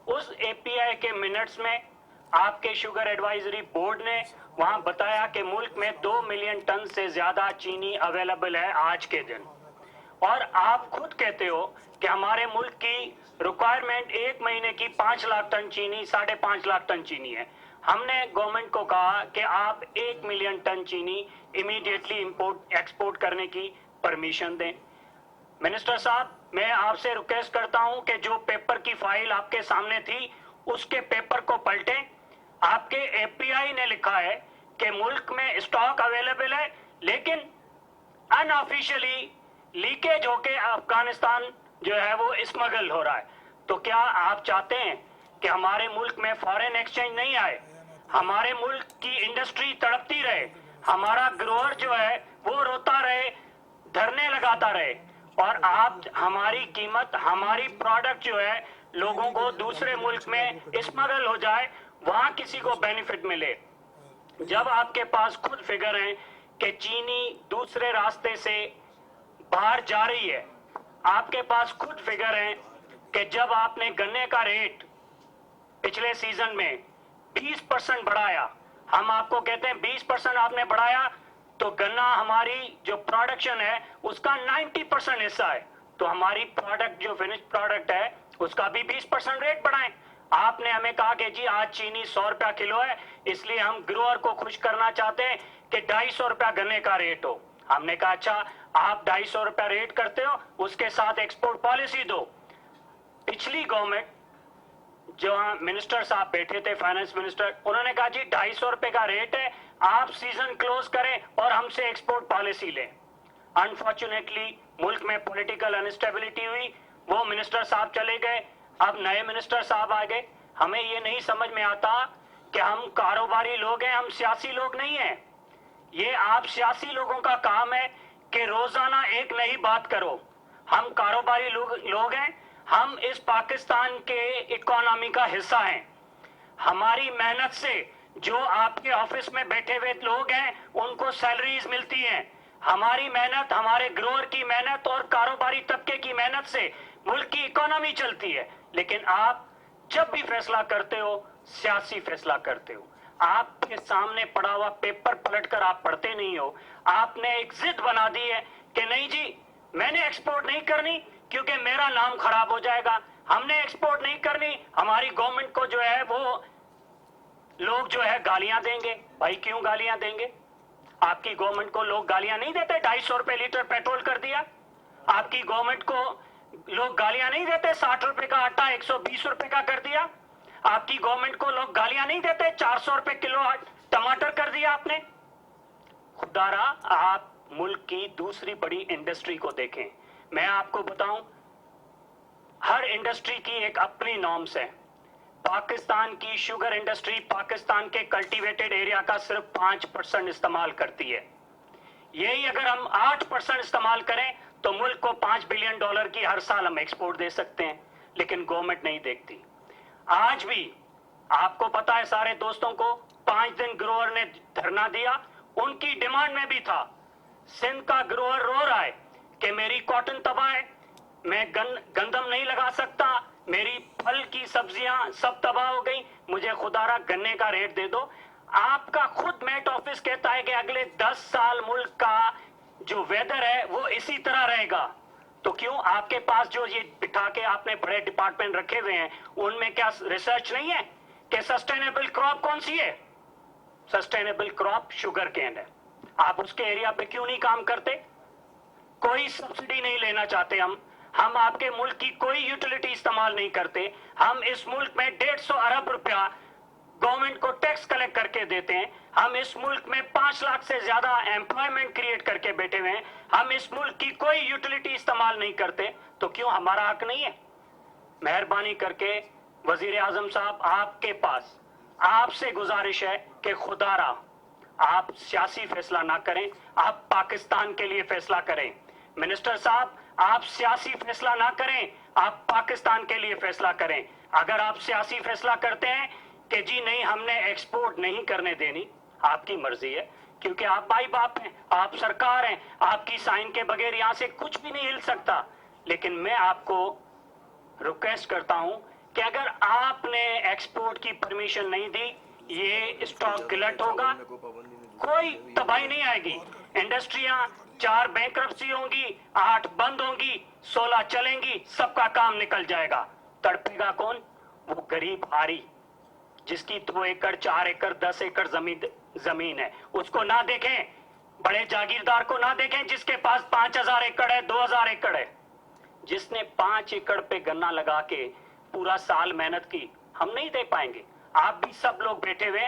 उस एपीआई के मिनट्स में आपके शुगर एडवाइजरी बोर्ड ने वहाँ बताया कि मुल्क में 2 मिलियन टन से ज़्यादा चीनी अवेलेबल है आज के दिन। और आप खुद कहते हो कि हमारे मुल्क की रिक्वायरमेंट 1 महीने की 5 लाख टन चीनी, 5.5 लाख टन चीनी है। हमने गवर्नमेंट को कहा कि आप 1 मिलियन टन चीनी इमीडिएटली एक्सपोर्ट करने की परमिशन दें। मिनिस्टर साहब, मैं आपसे रिक्वेस्ट करता हूं कि जो पेपर की फाइल आपके सामने थी उसके पेपर को पलटें। आपके एपीआई ने लिखा है कि मुल्क में स्टॉक अवेलेबल है, लेकिन अनऑफिशियली लीकेज होके अफगानिस्तान जो है वो स्मगल हो रहा है। तो क्या आप चाहते हैं कि हमारे मुल्क में फॉरेन एक्सचेंज नहीं आए, हमारे मुल्क की इंडस्ट्री तड़पती रहे, हमारा ग्रोअर जो है वो रोता रहे, धरने लगाता रहे, और आप हमारी कीमत, हमारी प्रोडक्ट जो है लोगों को दूसरे मुल्क में स्मगल हो जाए, वहां किसी को बेनिफिट मिले? जब आपके पास खुद फिगर है कि चीनी दूसरे रास्ते से बाहर जा रही है, आपके पास खुद फिगर है कि जब आपने गन्ने का रेट पिछले सीजन में 20% बढ़ाया, हम आपको कहते हैं 20% आपने बढ़ाया, तो गन्ना हमारी जो प्रोडक्शन है उसका 90% हिस्सा है, तो हमारी प्रोडक्ट जो फिनिश प्रोडक्ट है उसका भी 20% रेट बढ़ाएं। आपने हमें कहा कि जी आज चीनी 100 रुपया किलो है, इसलिए हम ग्रोअर को खुश करना चाहते हैं कि 250 रुपया गन्ने का रेट हो। हमने कहा अच्छा, आप 250 रुपया रेट करते हो, उसके साथ एक्सपोर्ट पॉलिसी दो। पिछली गवर्नमेंट जहां मिनिस्टर साहब बैठे थे, फाइनेंस मिनिस्टर, उन्होंने कहा जी 250 रुपए का रेट है, आप सीजन क्लोज करें और हमसे एक्सपोर्ट पॉलिसी लें। अनफॉर्चुनेटली मुल्क में पॉलिटिकल अनस्टेबिलिटी हुई, वो मिनिस्टर साहब चले गए, अब नए मिनिस्टर साहब आ गए। हमें ये नहीं समझ में आता कि हम कारोबारी लोग हैं, हम सियासी लोग नहीं हैं। ये आप सियासी लोगों का काम है कि रोजाना एक नई बात करो। हम कारोबारी लोग हैं, हम इस पाकिस्तान के इकोनॉमी का हिस्सा हैं। हमारी मेहनत से जो आपके ऑफिस में बैठे हुए लोग हैं उनको सैलरीज मिलती हैं। हमारी मेहनत, हमारे ग्रोअर की मेहनत और कारोबारी तबके की मेहनत से मुल्क की इकोनॉमी चलती है। लेकिन आप जब भी फैसला करते हो सियासी फैसला करते हो। आपके सामने पड़ा हुआ पेपर पलटकर आप पढ़ते नहीं हो। आपने एक जिद बना दी है कि नहीं जी मैंने एक्सपोर्ट नहीं करनी क्योंकि मेरा नाम खराब हो जाएगा, हमने एक्सपोर्ट नहीं करनी, हमारी गवर्नमेंट को जो है वो लोग जो है गालियां देंगे। भाई क्यों गालियां देंगे? आपकी गवर्नमेंट को लोग गालियां नहीं देते? 250 रुपए लीटर पेट्रोल कर दिया। आपकी गवर्नमेंट को लोग गालियां नहीं देते? 60 रुपए का आटा 120 रुपए का कर दिया। आपकी गवर्नमेंट को लोग गालियां नहीं देते? 400 रुपए किलो टमाटर कर दिया आपने। खुदारा, आप मुल्क की दूसरी बड़ी इंडस्ट्री को देखें। मैं आपको बताऊं, हर इंडस्ट्री की एक अपनी नॉर्म्स है। पाकिस्तान की शुगर इंडस्ट्री पाकिस्तान के कल्टीवेटेड एरिया का सिर्फ 5% इस्तेमाल करती है। यही अगर हम 8% इस्तेमाल करें तो मुल्क को $5 बिलियन की हर साल हम एक्सपोर्ट दे सकते हैं, लेकिन गवर्नमेंट नहीं देखती। आज भी आपको पता है, सारे दोस्तों को 5 दिन ग्रोअर ने धरना दिया। उनकी डिमांड में भी था, सिंध का ग्रोअर रो रहा है कि मेरी कॉटन तबाह है, मैं गंदम नहीं लगा सकता, मेरी फल की सब्जियां सब तबाह हो गई, मुझे खुदारा गन्ने का रेट दे दो। आपका खुद मेट ऑफिस कहता है कि अगले 10 साल मुल्क का जो वेदर है वो इसी तरह रहेगा। तो क्यों आपके पास जो ये बिठा के आपने बड़े डिपार्टमेंट रखे हुए हैं, उनमें क्या रिसर्च नहीं है कि सस्टेनेबल क्रॉप कौन सी है? सस्टेनेबल क्रॉप शुगर केन है। आप उसके एरिया पे क्यों नहीं काम करते? कोई सब्सिडी नहीं लेना चाहते हम आपके मुल्क की कोई यूटिलिटी इस्तेमाल नहीं करते। हम इस मुल्क में 150 अरब रुपया गवर्नमेंट को टैक्स कलेक्ट करके देते हैं। हम इस मुल्क में 5 लाख से ज्यादा एम्प्लॉयमेंट क्रिएट करके बैठे हुए हैं। हम इस मुल्क की कोई यूटिलिटी इस्तेमाल नहीं करते, तो क्यों हमारा हक नहीं है? मेहरबानी करके वजीर आजम साहब, आपके पास आपसे गुजारिश है कि खुदारा आप सियासी फैसला ना करें, आप पाकिस्तान के लिए फैसला करें। मिनिस्टर साहब, आप सियासी फैसला ना करें, आप पाकिस्तान के लिए फैसला करें। अगर आप सियासी फैसला करते हैं कि जी नहीं हमने एक्सपोर्ट नहीं करने देनी, आपकी मर्जी है, क्योंकि आप भाई बाप हैं, आप सरकार हैं, आपकी साइन के बगैर यहां से कुछ भी नहीं हिल सकता। लेकिन मैं आपको रिक्वेस्ट करता हूं कि अगर आपने एक्सपोर्ट की परमिशन नहीं दी, ये स्टॉक गिलट होगा, कोई तबाही नहीं आएगी। इंडस्ट्रियां 4 बैंकरप्सी होंगी, 8 बंद होंगी, 16 चलेंगी, सबका काम निकल जाएगा। तड़पेगा कौन? वो गरीब हारी जिसकी 2 एकड़ 4 एकड़ 10 एकड़ जमीन है, उसको ना देखें। बड़े जागीरदार को ना देखें जिसके पास 5000 एकड़ है, 2000 एकड़ है। जिसने 5 एकड़ पे गन्ना लगा के पूरा साल मेहनत की, हम नहीं दे पाएंगे। आप भी सब लोग बैठे हुए,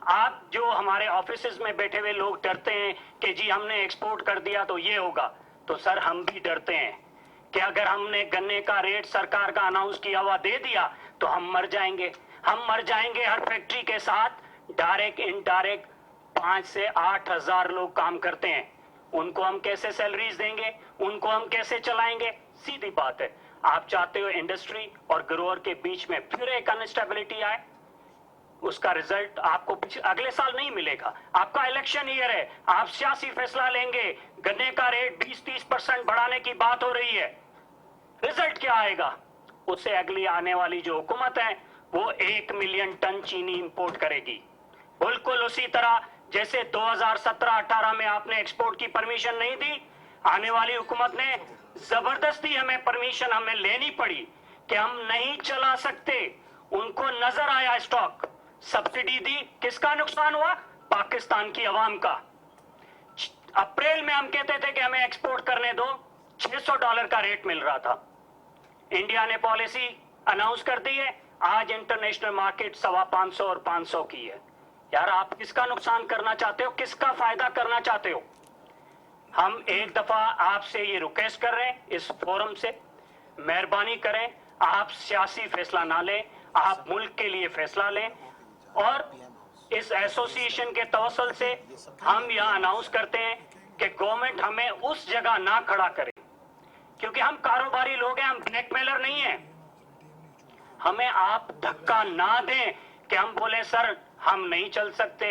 आप जो हमारे ऑफिसेज में बैठे हुए लोग डरते हैं कि जी हमने एक्सपोर्ट कर दिया तो ये होगा। तो सर, हम भी डरते हैं कि अगर हमने गन्ने का रेट सरकार का अनाउंस किया हुआ दे दिया तो हम मर जाएंगे। हम मर जाएंगे हर फैक्ट्री के साथ। डायरेक्ट इनडायरेक्ट 5 से 8 हजार लोग काम करते हैं, उनको हम कैसे सैलरीज देंगे? उनको हम कैसे चलाएंगे? सीधी बात है। आप चाहते हो इंडस्ट्री और ग्रोअर के बीच में फिर एक अनस्टेबिलिटी आए, उसका रिजल्ट आपको अगले साल नहीं मिलेगा। आपका इलेक्शन ईयर है, आप सियासी फैसला लेंगे, गन्ने का रेट 20-30% बढ़ाने की बात हो रही है, रिजल्ट क्या आएगा? उससे अगली आने वाली जो हुकूमत है वो 1 मिलियन टन चीनी इंपोर्ट करेगी। बिल्कुल उसी तरह जैसे 2017-18 में आपने एक्सपोर्ट की परमिशन नहीं दी, आने वाली हुकूमत ने जबरदस्ती हमें परमिशन हमें लेनी पड़ी कि हम नहीं चला सकते। उनको नजर आया स्टॉक, सब्सिडी दी, किसका नुकसान हुआ? पाकिस्तान की आवाम का। अप्रैल में हम कहते थे कि हमें एक्सपोर्ट करने दो, $600 का रेट मिल रहा था। इंडिया ने पॉलिसी अनाउंस कर दी है, आज इंटरनेशनल मार्केट 525 और 500 की है। यार, आप किसका नुकसान करना चाहते हो? किसका फायदा करना चाहते हो? हम एक दफा आपसे ये रिक्वेस्ट कर रहे हैं इस फोरम से, मेहरबानी करें, आप सियासी फैसला ना लें, आप मुल्क के लिए फैसला लें। और इस एसोसिएशन के तवसल से हम यह अनाउंस करते हैं कि गवर्नमेंट हमें उस जगह ना खड़ा करे, क्योंकि हम कारोबारी लोग हैं, हम ब्लैकमेलर नहीं हैं। हमें आप धक्का ना दें कि हम बोले सर हम नहीं चल सकते,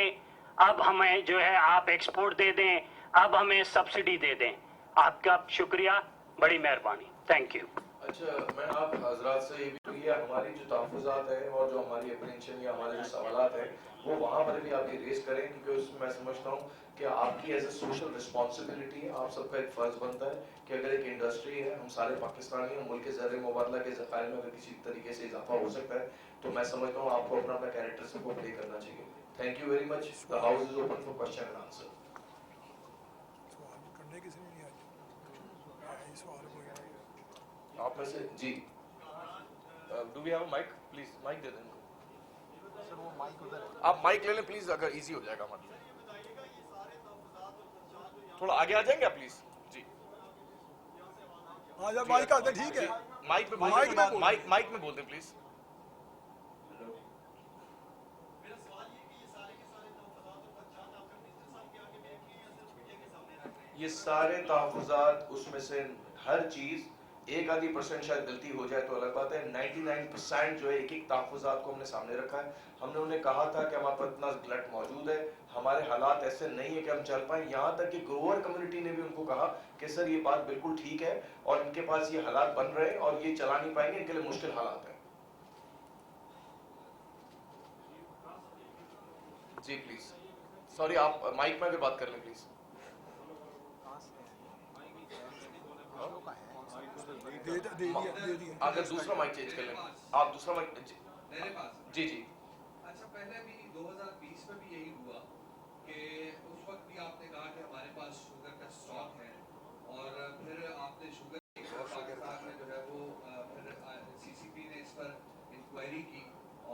अब हमें जो है आप एक्सपोर्ट दे दें, अब हमें सब्सिडी दे दें। आपका शुक्रिया, बड़ी मेहरबानी, थैंक यू। अच्छा, मैं आप हजरात से ये हमारी जो तहफ़्फ़ुज़ात है और जो हमारी अप्रीहेंशन या हमारे जो सवालात हैं वो वहाँ पर भी आप ये रेस करें, क्योंकि उसमें मैं समझता हूँ कि आपकी एज ए सोशल रिस्पॉन्सिबिलिटी आप सबका एक फ़र्ज़ बनता है कि अगर एक इंडस्ट्री है, हम सारे पाकिस्तानी हैं, मुल्क के ज़र मुबादला के ज़खायर में अगर किसी तरीके से इजाफा हो सकता है तो मैं समझता हूँ आपको अपना कैरेक्टर से वो प्ले करना चाहिए। Thank you very much. The house is open for question and answer. आप में से जी, do we have mic? Please mic दे दें। सर वो माइक उधर है। आप माइक ले लें प्लीज, अगर इजी हो जाएगा हमारे लिए। थोड़ा आगे आ जाएंगे आप प्लीज जी। हाँ जब माइक आते ठीक है। माइक में माइक में बोल- माइक में बोल दें प्लीज। ये सारे तहफ़्फ़ुज़ात, उसमें से हर चीज एक आधी % शायद गलती हो जाए तो अलग बात है, 99% जो है एक एक तहफ़्फ़ुज़ात को हमने सामने रखा है। हमने उन्हें कहा था कि हमारे पास इतना ग्लट मौजूद है, हमारे हालात ऐसे नहीं है कि हम चल पाए। यहाँ तक कि ग्रोअर कम्युनिटी ने भी उनको कहा कि सर ये बात बिल्कुल ठीक है और इनके पास ये हालात बन रहे हैं और ये चला नहीं पाएंगे, इनके लिए मुश्किल हालात हैं। जी प्लीज, सॉरी आप माइक में भी बात कर लें प्लीज। दे दिया। अगर दूसरा माइक चेंज कर लें, आप दूसरा माइक मेरे पास जी जी। अच्छा, पहले भी 2020 में भी यही हुआ कि उस वक्त भी आपने कहा कि हमारे पास शुगर का स्टॉक है और फिर आपने शुगर पाकिस्तान में जो है वो फिर सीसीपी ने इस पर इंक्वायरी की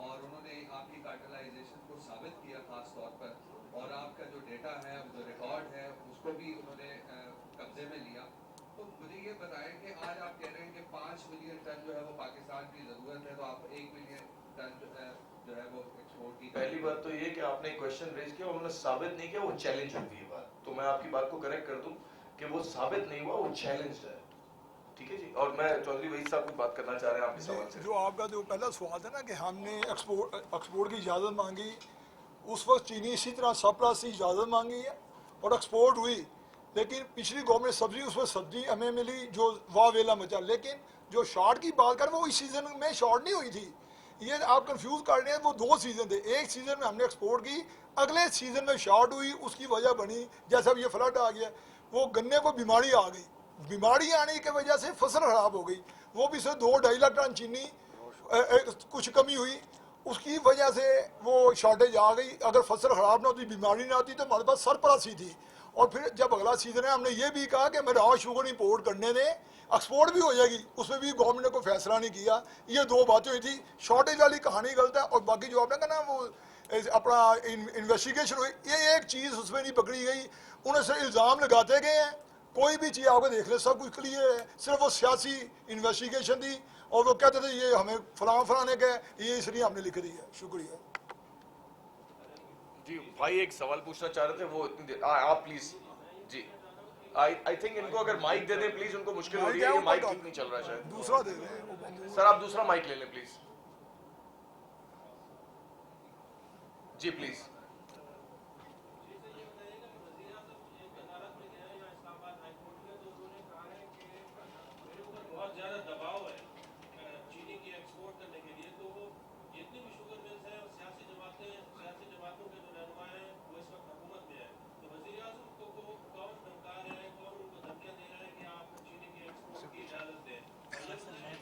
और उन्होंने आपकी कार्टलाइजेशन को साबित किया खास तौर पर, और आपका जो डेटा है, जो रिकॉर्ड है, उसको भी उन्होंने कब्जे में लिया। तो मुझे ये बताएं कि आज आप कह रहे हैं कि 5 मिलियन टन जो है वो पाकिस्तान की ज़रूरत है, तो आप 1 मिलियन टन जो है वो एक्सपोर्ट की। पहली बात तो ये कि आपने क्वेश्चन रेज किया, उन्होंने साबित नहीं किया, वो चैलेंज हुई है बात। तो मैं आपकी बात को करेक्ट कर दूं कि वो साबित नहीं हुआ, वो चैलेंज है। ठीक है जी। और मैं चौधरी वहीद साहब कुछ बात करना चाह रहे हैं आपके सवाल से। जो आपका जो पहला सवाल था ना कि हमने एक्सपोर्ट की इजाज़त मांगी, उस वक्त चीनी इसी तरह सरप्लस की इजाज़त मांगी है और एक्सपोर्ट हुई, लेकिन पिछली गवर्नमेंट सब्जी, उस वक्त सब्जी हमें मिली जो वाह वेला मचा। लेकिन जो शॉर्ट की बात कर वो इस सीज़न में शॉर्ट नहीं हुई थी, ये आप कंफ्यूज कर रहे हैं। वो 2 सीज़न थे, एक सीज़न में हमने एक्सपोर्ट की, अगले सीज़न में शॉर्ट हुई। उसकी वजह बनी जैसा अब ये फ्लड आ गया, वो गन्ने को बीमारी आ गई, बीमारी आने की वजह से फसल ख़राब हो गई। वो भी सिर्फ 2-2.5 लाख टन चीनी कुछ कमी हुई, उसकी वजह से वो शॉर्टेज आ गई। अगर फसल ख़राब ना होती, बीमारी ना आती, तो हमारे पास सरप्लस ही थी। और फिर जब अगला सीज़न है, हमने ये भी कहा कि मेरा शुगर इंपोर्ट करने दें, एक्सपोर्ट भी हो जाएगी, उसमें भी गवर्नमेंट ने कोई फैसला नहीं किया। ये 2 बातें हुई थी। शॉर्टेज वाली कहानी गलत है, और बाकी जो आपने कहा ना वो अपना इन्वेस्टिगेशन हुई, ये एक चीज़ उसमें नहीं पकड़ी गई। उन्हें से इल्ज़ाम लगाते गए हैं, कोई भी चीज़ आपको देख ले सब कुछ क्लियर है, सिर्फ वो सियासी इन्वेस्टिगेशन थी और वो कहते थे ये हमें फलाने के, ये इसलिए हमने लिख दी है। शुक्रिया जी। भाई एक सवाल पूछना चाह रहे थे, वो इतनी देर आप प्लीज जी। आई थिंक इनको अगर माइक दे दें प्लीज, उनको मुश्किल हो रही है, ये माइक ठीक नहीं चल रहा है शायद। दूसरा दे दें सर, आप दूसरा माइक ले लें प्लीज जी प्लीज। बहुत ज़्यादा दबाव है चीनी की एक्सपोर्ट करने के लिए, तो जितनी भी शुगर मिल्स है और सियासी जमातों के जो रहनुमा हैं वो इस वक्त हुकूमत में है, तो वज़ीर आज़म को कौन धमका रहे हैं, कौन उनको धमकियाँ दे रहे हैं कि आप चीनी की एक्सपोर्ट की इजाज़त दें।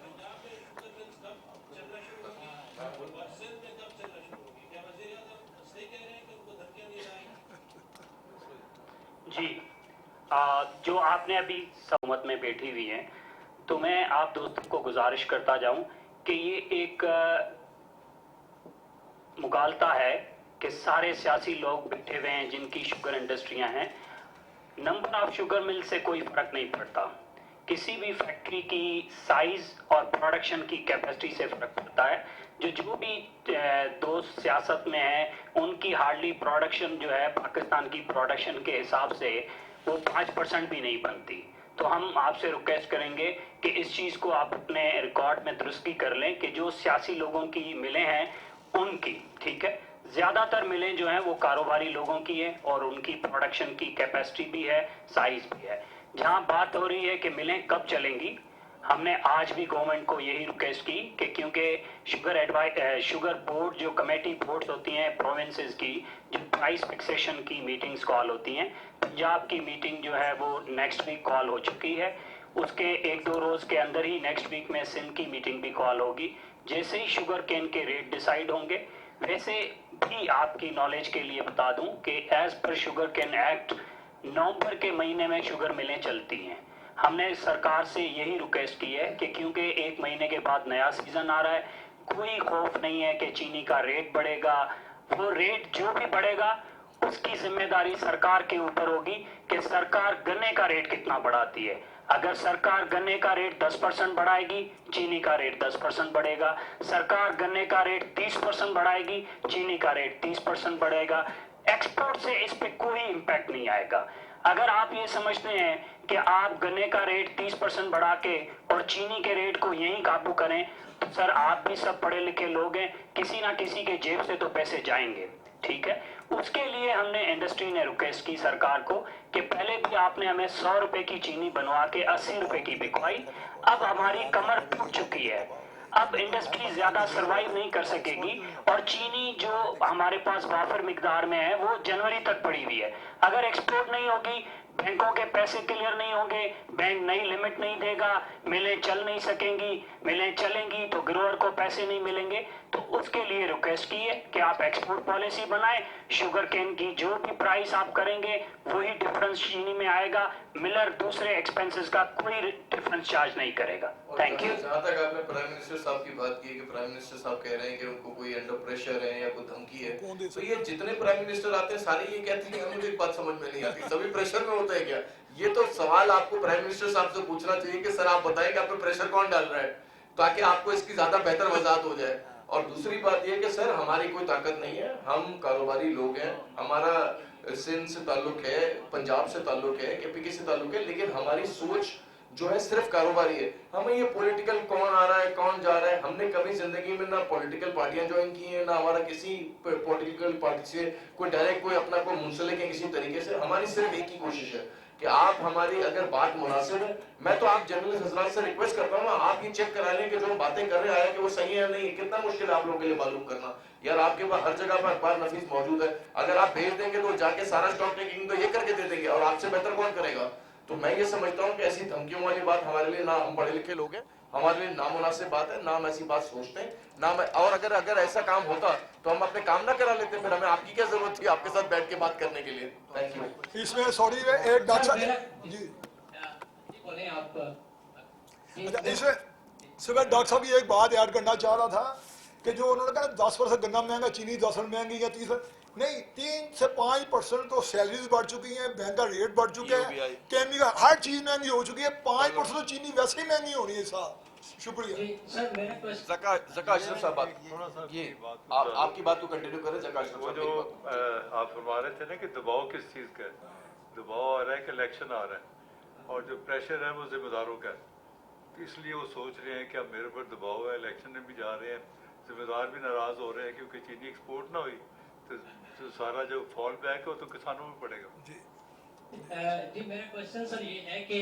पंजाब में शुगर मिल्स कब चलना शुरू होगी और सिंध में कब चलना शुरू होगी? क्या वज़ीर आज़म सही कह रहे हैं कि उनको धमकियाँ दी जा रही हैं? जी, जो आपने अभी सहमत में बैठी हुई हैं, तो मैं आप दोस्तों को गुजारिश करता जाऊं कि ये एक मुगालता है कि सारे सियासी लोग बैठे हुए हैं जिनकी शुगर इंडस्ट्रियां हैं। नंबर ऑफ शुगर मिल से कोई फर्क नहीं पड़ता, किसी भी फैक्ट्री की साइज और प्रोडक्शन की कैपेसिटी से फर्क पड़ता है। जो भी दोस्त सियासत में हैं उनकी हार्डली प्रोडक्शन जो है पाकिस्तान की प्रोडक्शन के हिसाब से वो 5% भी नहीं बनती। तो हम आपसे रिक्वेस्ट करेंगे कि इस चीज़ को आप अपने रिकॉर्ड में दुरुस्ती कर लें कि जो सियासी लोगों की मिलें हैं उनकी, ठीक है, ज़्यादातर मिलें जो हैं वो कारोबारी लोगों की है और उनकी प्रोडक्शन की कैपेसिटी भी है, साइज़ भी है। जहां बात हो रही है कि मिलें कब चलेंगी, हमने आज भी गवर्नमेंट को यही रिक्वेस्ट की कि क्योंकि शुगर बोर्ड जो कमेटी बोर्ड्स होती हैं प्रोविंसेस की, जो प्राइस फिक्सेशन की मीटिंग्स कॉल होती हैं, पंजाब की मीटिंग जो है वो नेक्स्ट वीक कॉल हो चुकी है। उसके 1-2 रोज़ के अंदर ही नेक्स्ट वीक में सिंध की मीटिंग भी कॉल होगी। जैसे ही शुगर केन के रेट डिसाइड होंगे, वैसे भी आपकी नॉलेज के लिए बता दूं कि as per sugar cane act नवंबर के महीने में शुगर मिलें चलती हैं। हमने सरकार से यही रिक्वेस्ट की है कि क्योंकि 1 महीने के बाद नया सीजन आ रहा है, कोई खौफ नहीं है कि चीनी का रेट बढ़ेगा। वो रेट जो भी बढ़ेगा उसकी जिम्मेदारी सरकार के ऊपर होगी कि सरकार गन्ने का रेट कितना बढ़ाती है। अगर सरकार गन्ने का रेट 10% बढ़ाएगी, चीनी का रेट 10% बढ़ेगा। सरकार गन्ने का रेट 30% बढ़ाएगी, चीनी का रेट 30% बढ़ेगा। एक्सपोर्ट से इस पे कोई इम्पैक्ट नहीं आएगा। अगर आप ये समझते हैं कि आप गन्ने का रेट 30% बढ़ा के और चीनी के रेट को यहीं काबू करें, तो सर आप भी सब पढ़े लिखे लोग हैं, किसी ना किसी के जेब से तो पैसे जाएंगे, ठीक है। उसके लिए हमने इंडस्ट्री ने रिक्वेस्ट की सरकार को कि पहले भी आपने हमें 100 रुपए की चीनी बनवा के 80 रुपए की बिकवाई, अब हमारी कमर टूट चुकी है, अब इंडस्ट्री ज्यादा सरवाइव नहीं कर सकेगी और चीनी जो हमारे पास वाफर मिकदार में है वो जनवरी तक पड़ी हुई है। अगर एक्सपोर्ट नहीं होगी, बैंकों के पैसे क्लियर नहीं होंगे, बैंक नई लिमिट नहीं देगा, मिलें चल नहीं सकेंगी, मिलें चलेंगी तो ग्रोअर को पैसे नहीं मिलेंगे। तो उसके लिए रिक्वेस्ट की है कि आप एक्सपोर्ट पॉलिसी बनाएं, शुगर केन की जो भी प्राइस आप करेंगे वही डिफरेंस चीनी में आएगा, मिलर दूसरे एक्सपेंसेस का कोई डिफरेंस चार्ज नहीं करेगा। Thank you. जहाँ तक आपने प्राइम मिनिस्टर साहब की बात की कि प्राइम मिनिस्टर साहब कह रहे हैं कि उनको कोई अंडर प्रेशर है या कोई धमकी है, तो ये जितने प्राइम मिनिस्टर आते हैं सारे ये कहते हैं, मुझे एक बात समझ में नहीं आती, सभी प्रेशर में होता है क्या? ये तो सवाल आपको प्राइम मिनिस्टर साहब से पूछना चाहिए कि सर आप बताएं कि आप पे प्रेशर कौन डाल रहा है, ताकि आपको इसकी ज्यादा बेहतर वजाहत हो जाए। और दूसरी बात ये कि सर हमारी कोई ताकत नहीं है, हम कारोबारी लोग हैं, हमारा सिंध से ताल्लुक है, पंजाब से ताल्लुक है, केपीके से ताल्लुक है, लेकिन हमारी सोच जो है सिर्फ कारोबारी है। हमें ये पॉलिटिकल कौन आ रहा है कौन जा रहा है, हमने कभी जिंदगी में ना पॉलिटिकल पार्टियां ज्वाइन की हैं, ना हमारा किसी पॉलिटिकल पार्टी से कोई डायरेक्ट कोई अपना कोई मुंसलिक है किसी तरीके से। हमारी सिर्फ एक ही कोशिश है कि आप हमारी अगर बात मुनासिब है, मैं तो आप जर्नलिस्ट हजरात से रिक्वेस्ट करता हूँ आप ये चेक करा लें कि जो हम बातें कर रहे हैं कि वो सही है या नहीं। कितना मुश्किल है आप लोगों के लिए मालूम करना यार, आपके पास हर जगह पर अखबार नफीस मौजूद है, अगर आप भेज देंगे तो जाके सारा स्टॉक टेकिंग तो ये करके दे देंगे और आपसे बेहतर कौन करेगा। तो मैं ये समझता हूँ कि ऐसी धमकियों वाली बात हमारे लिए, ना हम पढ़े लिखे लोग हैं, हमारे लिए नामुनासिब बात है, ना हम ऐसी बात सोचते हैं, ना मैं, और अगर ऐसा काम होता तो हम अपने काम ना करा लेते, फिर हमें आपकी क्या जरूरत थी आपके साथ बैठ के बात करने के लिए। Thank you. इसमें सॉरी एक डॉक्टर जी बोले आप अच्छा, इसमें सुबह डॉक्टर साहब ये एक बात ऐड करना चाह रहा था कि जो उन्होंने कहा 10% गन्ना महंगा, चीनी 10% महंगी या 30 नहीं, 3 से 5% तो सैलरीज बढ़ चुकी हैं, बैंक का रेट बढ़ चुका है, केमिकल हर चीज महंगी हो चुकी है, 5% तो चीनी वैसे ही महंगी होनी है साहब। शुक्रिया सर मेरा क्वेश्चन जका अशरफ साहब बात ये आपकी बात को कंटिन्यू करें। जका अशरफ वो जो आप फरमा रहे थे ना कि दबाव किस चीज़ का है, दबाव आ रहा है कि इलेक्शन आ रहा है और जो प्रेशर है वो जिम्मेदारों का है, तो इसलिए वो सोच रहे हैं कि अब मेरे पर दबाव है, इलेक्शन में भी जा रहे हैं, जिम्मेदार भी नाराज हो रहे हैं क्योंकि चीनी एक्सपोर्ट ना हुई तो सारा जो फॉल बैक है वो तो किसानों में पड़ेगा। जी मेरा क्वेश्चन सर ये है कि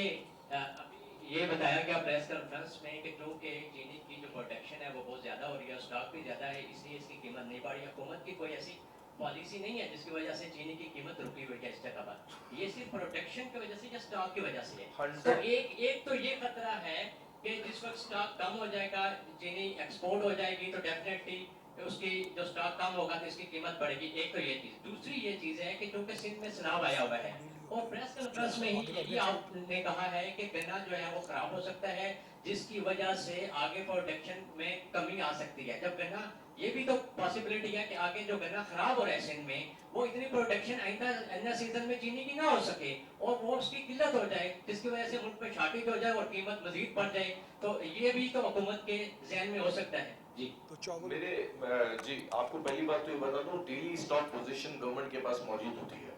अभी ये बताया गया प्रेस कॉन्फ्रेंस में कि जो कि चीनी की जो प्रोटेक्शन है वो बहुत ज़्यादा हो रही है, स्टॉक भी ज़्यादा है, इसलिए इसकी कीमत नहीं बढ़ी। हुकूमत की कोई ऐसी पॉलिसी नहीं है जिसकी वजह से चीनी की कीमत रुकी हुई है इस जगह पर, ये सिर्फ प्रोटेक्शन की वजह से या स्टॉक की वजह से है। तो एक तो ये खतरा है कि जिस वक्त स्टॉक कम हो जाएगा, चीनी एक्सपोर्ट हो जाएगी तो डेफिनेटली उसकी जो स्टॉक कम होगा तो इसकी कीमत बढ़ेगी। एक तो ये चीज, दूसरी ये चीज है कि चूंकि सिंध में चुनाव आया हुआ है और प्रेस कॉन्फ्रेंस में ही ये आपने कहा है कि गन्ना जो है वो खराब हो सकता है जिसकी वजह से आगे प्रोडक्शन में कमी आ सकती है। जब गन्ना, ये भी तो पॉसिबिलिटी है कि आगे जो गन्ना खराब हो रहा है सिंध में वो इतनी प्रोडक्शन आइंदा सीजन में चीनी की ना हो सके और वो उसकी किल्लत हो जाए जिसकी वजह से मुल्क में शार्टेज हो जाए और कीमत मजीद बढ़ जाए, तो ये भी तो हुकूमत के ज़हन में हो सकता है। जी तो मेरे जी आपको पहली बात तो ये बता दूं, डेली स्टॉक पोजीशन गवर्नमेंट के पास मौजूद होती है।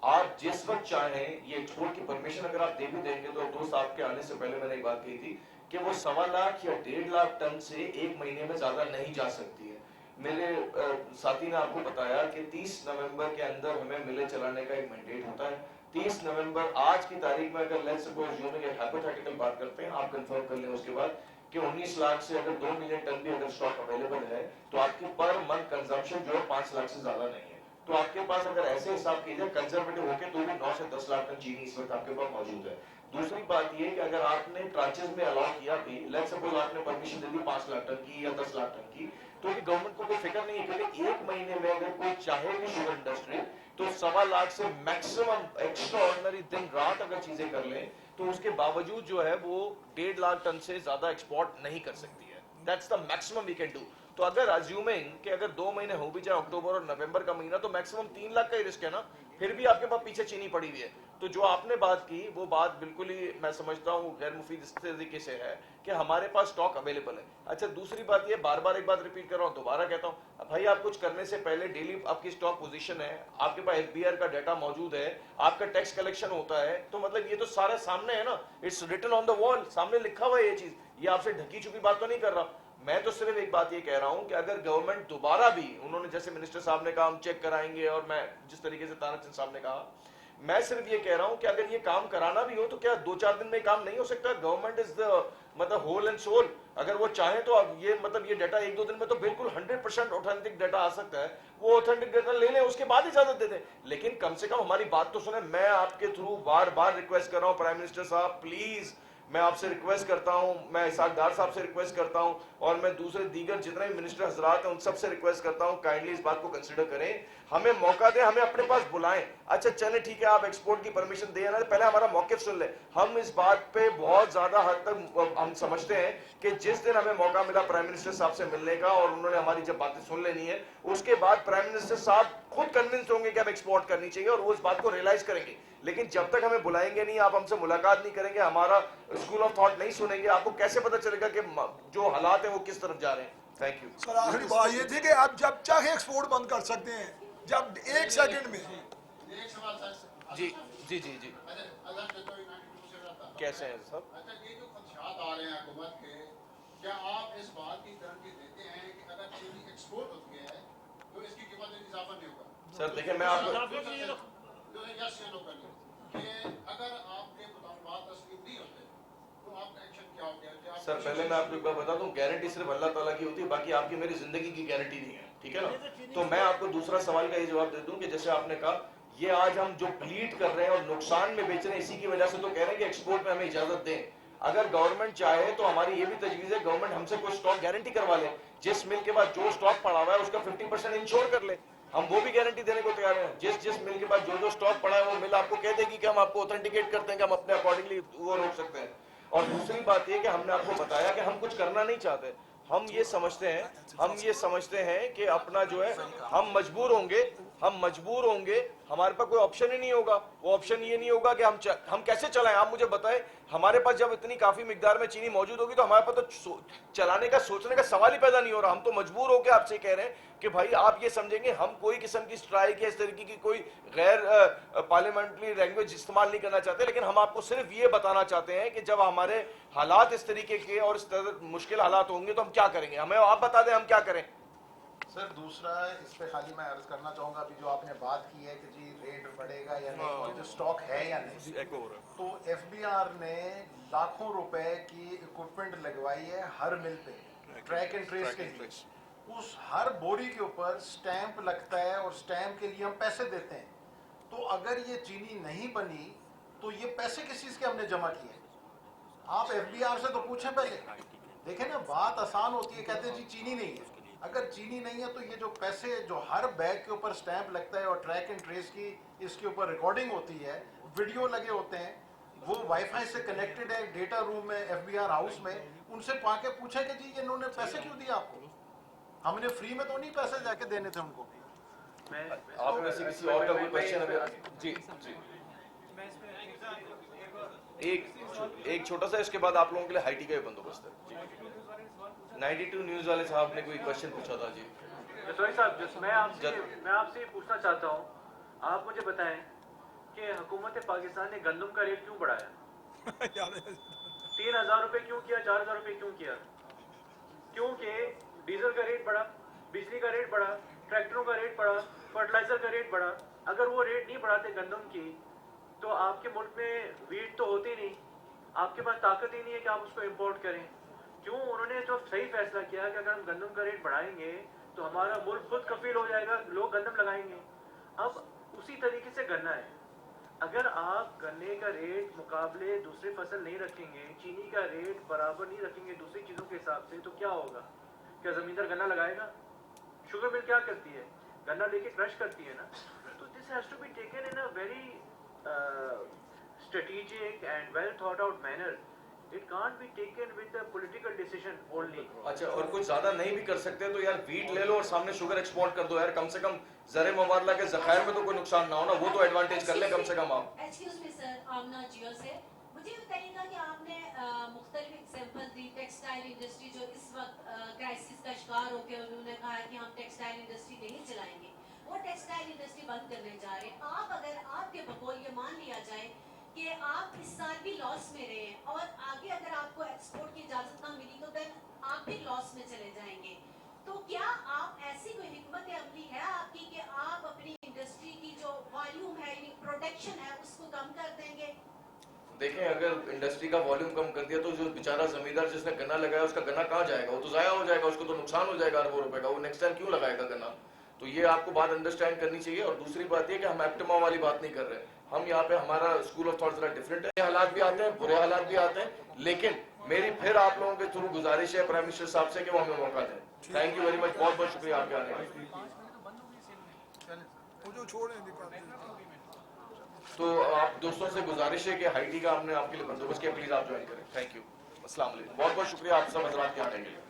आप जिस वक्त चाहें ये एक्सपोर्ट की परमिशन अगर आप दे भी देंगे तो दोस्त आपके आने से पहले मैंने एक बात कही थी कि वो 1.25 लाख या 1.5 लाख टन से एक महीने में ज्यादा नहीं जा सकती है। मेरे साथी ने आपको बताया कि 30 नवंबर के अंदर हमें मिलें चलाने का एक मैंडेट होता है। 30 नवंबर आज की तारीख में अगर लेट्स सपोज यूं में हाइपोथेटिकल बात करते हैं, आप कंफर्म कर लें उसके बाद कि 19 लाख से अगर 2 मिलियन टन भी अगर स्टॉक अवेलेबल है तो आपकी पर मंथ कंजम्पशन जो है 5 लाख से ज्यादा नहीं है। तो आपके पास अगर ऐसे हिसाब कीजिए कंजर्वेटिव होके तो भी 9 से 10 लाख टन चीनी इस वक्त आपके पास मौजूद है। दूसरी बात ये कि अगर आपने ट्रांचेस में अलाउ किया भी, लेट्स सपोज आपने परमिशन दे दी 5 लाख टन की या 10 लाख टन की, तो भी गवर्नमेंट को कोई फिक्र नहीं है क्योंकि एक महीने में अगर कोई चाहे भी शुगर इंडस्ट्री तो 1.25 लाख से मैक्सिमम एक्स्ट्रा ऑर्डिनरी दिन रात अगर चीजें कर लें तो उसके बावजूद जो है वो 1.5 लाख टन से ज्यादा एक्सपोर्ट नहीं कर सकती है। That's the maximum we can do. तो अगर अज्यूमिंग कि अगर 2 महीने हो भी जाए, अक्टूबर और नवंबर का महीना, तो मैक्सिमम 3 लाख का ही रिस्क है ना, फिर भी आपके पास पीछे चीनी पड़ी हुई है। तो जो आपने बात की वो बात बिल्कुल ही मैं समझता हूँ गैर मुफीद इस तरीके से है कि हमारे पास स्टॉक अवेलेबल है। अच्छा, दूसरी बात ये, बार बार एक बात रिपीट कर रहा हूँ, दोबारा कहता हूँ, भाई आप कुछ करने से पहले डेली आपकी स्टॉक पोजीशन है, आपके पास एफबीआर का डाटा मौजूद है, आपका टैक्स कलेक्शन होता है, तो मतलब ये तो सारा सामने है ना, it's written on the wall, सामने लिखा हुआ है ये चीज। ये आपसे ढकी छुपी बात तो नहीं कर रहा मैं, तो सिर्फ एक बात ये कह रहा हूं कि अगर गवर्नमेंट दोबारा भी, उन्होंने जैसे मिनिस्टर साहब ने कहा हम चेक कराएंगे, और मैं जिस तरीके से तारक सिंह साहब ने कहा, मैं सिर्फ ये कह रहा हूं कि अगर ये काम कराना भी हो तो क्या 2-4 दिन में काम नहीं हो सकता? गवर्नमेंट इज द मतलब होल एंड सोल। अगर वो चाहे तो अब ये मतलब ये डाटा 1-2 दिन में तो बिल्कुल 100% ऑथेंटिक डाटा आ सकता है, वो ऑथेंटिक डाटा ले लें, उसके बाद इजाजत दे दें। लेकिन कम से कम हमारी बात तो सुने। मैं आपके थ्रू बार बार रिक्वेस्ट कर रहा हूं, प्राइम मिनिस्टर साहब प्लीज, मैं आपसे रिक्वेस्ट करता हूं, मैं इसाकदार साहब से रिक्वेस्ट करता हूं, और मैं दूसरे दीगर जितने भी मिनिस्टर हजरात हैं उन सबसे रिक्वेस्ट करता हूं, काइंडली इस बात को कंसिडर करें, हमें मौका दें, हमें अपने पास बुलाएं। अच्छा चले ठीक है, आप एक्सपोर्ट की परमिशन दें ना, पहले हमारा मौके सुन ले। हम इस बात पे बहुत ज्यादा हद तक हम समझते हैं कि जिस दिन हमें मौका मिला प्राइम मिनिस्टर साहब से मिलने का, और उन्होंने हमारी जब बातें सुन लेनी है, उसके बाद प्राइम मिनिस्टर साहब खुद कन्विंस होंगे कि अब एक्सपोर्ट करनी चाहिए, और वो इस बात को रियलाइज करेंगे। लेकिन जब तक हमें बुलाएंगे नहीं, आप हमसे मुलाकात नहीं करेंगे, हमारा स्कूल ऑफ थॉट नहीं सुनेंगे, आपको कैसे पता चलेगा कि जो हालात है वो किस तरफ जा रहे हैं? Thank you sir. आखिरी बात ये थी कि आप जब चाहे एक्सपोर्ट बंद कर सकते हैं, जब 1 सेकंड में। जी जी जी जी कैसे हैं सब? अच्छा, ये जो खदशात आ रहे हैं हुकूमत के, क्या आप इस बात की गारंटी देते हैं कि अगर चीनी एक्सपोर्ट होती है तो इसकी कीमत में इजाफा नहीं होगा? सर देखिए, मैं आपको अगर आपके बात तस्लीम नहीं होते तो आपका एक्शन क्या होगा? सर पहले मैं आपको एक बात बता दूं, गारंटी सिर्फ अल्लाह ताला की होती है, बाकी आपकी मेरी जिंदगी की गारंटी नहीं है, ठीक है ना? तो मैं आपको दूसरा सवाल का ये जवाब दे दूं कि जैसे आपने कहा, ये आज हम जो प्लीट कर रहे हैं और नुकसान में बेच रहे हैं, इसी की वजह से तो कह रहे हैं कि एक्सपोर्ट में हमें इजाजत दें। अगर गवर्नमेंट चाहे तो हमारी ये भी तजवीज़ है, गवर्नमेंट हमसे कोई स्टॉक गारंटी करवा ले, जिस मिल के बाद जो स्टॉक पड़ा हुआ है उसका 50% इंश्योर कर ले, हम वो भी गारंटी देने को तैयार हैं। जिस मिल के बाद जो स्टॉक पड़ा है वो मिल आपको कह देगी कि हम आपको ऑथेंटिकेट करते हैं कि हम अपने अकॉर्डिंगली वो रोक सकते हैं। और दूसरी बात ये कि हमने आपको बताया कि हम कुछ करना नहीं चाहते, हम ये समझते हैं कि अपना जो है हम मजबूर होंगे, हमारे पास कोई ऑप्शन ही नहीं होगा। वो ऑप्शन ये नहीं होगा कि हम कैसे चलाएं? आप मुझे बताएं, हमारे पास जब इतनी काफी मिकदार में चीनी मौजूद होगी तो हमारे पास तो चलाने का, सोचने का सवाल ही पैदा नहीं हो रहा। हम तो मजबूर होकर आपसे कह रहे हैं कि भाई आप ये समझेंगे, हम कोई किस्म की स्ट्राइक या इस तरीके की कोई गैर पार्लियामेंट्री लैंग्वेज इस्तेमाल नहीं करना चाहते, लेकिन हम आपको सिर्फ ये बताना चाहते हैं कि जब हमारे हालात इस तरीके के और इस तरह मुश्किल हालात होंगे तो हम क्या करेंगे, हमें आप बता दें हम क्या करें। सर दूसरा इस पे खाली मैं अर्ज करना चाहूँगा, अभी जो आपने बात की है कि जी रेट बढ़ेगा या नहीं, और जो स्टॉक है या नहीं, तो एफबीआर ने लाखों रुपए की इक्विपमेंट लगवाई है हर मिल पे, ट्रैक एंड ट्रेस के लिए। उस हर बोरी के ऊपर स्टैंप लगता है और स्टैंप के लिए हम पैसे देते हैं। तो अगर ये चीनी नहीं बनी तो ये पैसे किस चीज़ के हमने जमा किए? आप एफबीआर से तो पूछें पहले। देखें ना, बात आसान होती है, कहते हैं जी चीनी नहीं है। अगर चीनी नहीं है तो ये जो पैसे जो हर बैग के ऊपर स्टैंप लगता है और ट्रैक एंड ट्रेस की इसके ऊपर रिकॉर्डिंग होती है, वीडियो लगे होते हैं, वो वाईफाई से कनेक्टेड है डेटा रूम में एफबीआर हाउस में, उनसे पाके पूछे कि जी इन्होंने पैसे क्यों दिए आपको? हमने फ्री में तो नहीं पैसे जाके देने थे उनको। आप में से किसी और का कोई क्वेश्चन है? जी जी एक छोटा सा, इसके बाद आप लोगों के लिए हाईटी का बंदोबस्त है। 92 न्यूज वाले साहब ने कोई क्वेश्चन पूछा था जी। सॉरी साहब, मैं आपसे पूछना चाहता हूँ, आप मुझे बताएं कि हुकूमत पाकिस्तान ने गंदम का रेट क्यों बढ़ाया? 3000 रुपए क्यों किया, 4000 रुपए क्यों किया? क्योंकि डीजल का रेट बढ़ा, बिजली का रेट बढ़ा, ट्रैक्टरों का रेट बढ़ा, फर्टिलाइजर का रेट बढ़ा। अगर वो रेट नहीं बढ़ाते गंदम की तो आपके मुल्क में वीट तो होती नहीं, आपके पास ताकत ही नहीं है कि आप उसको इम्पोर्ट करें। क्यों? उन्होंने जो सही फैसला किया कि अगर हम गंदम का रेट बढ़ाएंगे तो हमारा मुल्क खुद कफील हो जाएगा, लोग गंदम लगाएंगे। अब उसी तरीके से गन्ना है, अगर आप गन्ने का रेट मुकाबले दूसरे फसल नहीं रखेंगे, चीनी का रेट बराबर नहीं रखेंगे दूसरी चीज़ों के हिसाब से, तो क्या होगा? क्या ज़मींदार गन्ना लगाएगा? शुगर मिल क्या करती है? गन्ना लेके क्रश करती है ना। तो this has to be taken in a very strategic and well thought out manner. It can't be taken with a political decision only. अच्छा, और कुछ ज्यादा नहीं भी कर सकते तो यार वीट ले लो और सामने शुगर एक्सपोर्ट कर दो यार, कम से कम जरे मुबादला के जखायर में तो कोई नुकसान ना हो ना, वो तो एडवांटेज कर ले कम से कम आप। एक्सक्यूज मी सर, आमना जियो से मुझे बताइएगा कि आपने मुख्तलिफ एग्जांपल दी टेक्सटाइल इंडस्ट्री जो इस वक्त क्राइसिस का शिकार होकर उन्होंने कहा है कि हम टेक्सटाइल इंडस्ट्री नहीं चलाएंगे, वो टेक्सटाइल इंडस्ट्री बंद करने जा रहे हैं। आप अगर आपके बकौल ये मान लिया जाए कि आप इस साल भी लॉस में रहे हैं और आगे अगर आपको एक्सपोर्ट की इजाजत ना मिली तो फिर आप भी लॉस में चले जाएंगे, तो क्या आप ऐसी कोई हिकमत अमली है आपकी कि आप अपनी इंडस्ट्री की जो वॉल्यूम है यानी प्रोडक्शन है उसको कम कर देंगे? देखें, अगर इंडस्ट्री का वॉल्यूम कम कर दिया तो जो बेचारा जमींदार जिसने गन्ना लगाया उसका गन्ना कहाँ जाएगा, वो तो जाया हो जाएगा, उसको तो नुकसान हो जाएगा अरबों रुपए का, वो नेक्स्ट टाइम क्यों लगाएगा गन्ना। तो ये आपको बात अंडरस्टैंड करनी चाहिए। और दूसरी बात ये कि हम एप्टमा वाली बात नहीं कर रहे, हम यहाँ पे हमारा स्कूल ऑफ थॉट जरा डिफरेंट है। हालात भी आते हैं, बुरे हालात भी आते हैं, लेकिन मेरी फिर आप लोगों के थ्रू गुजारिश है प्राइम मिनिस्टर साहब से कि वो हमें मौका दें। थैंक यू वेरी मच, बहुत बहुत शुक्रिया आपके आने का। तो आप दोस्तों से गुजारिश है कि हाईटी का हमने आपके लिए बंदोबस्त किया, प्लीज आप ज्वाइन करें। थैंक यू, अस्सलाम वालेकुम, बहुत बहुत शुक्रिया आप सब हजरात के आने के लिए।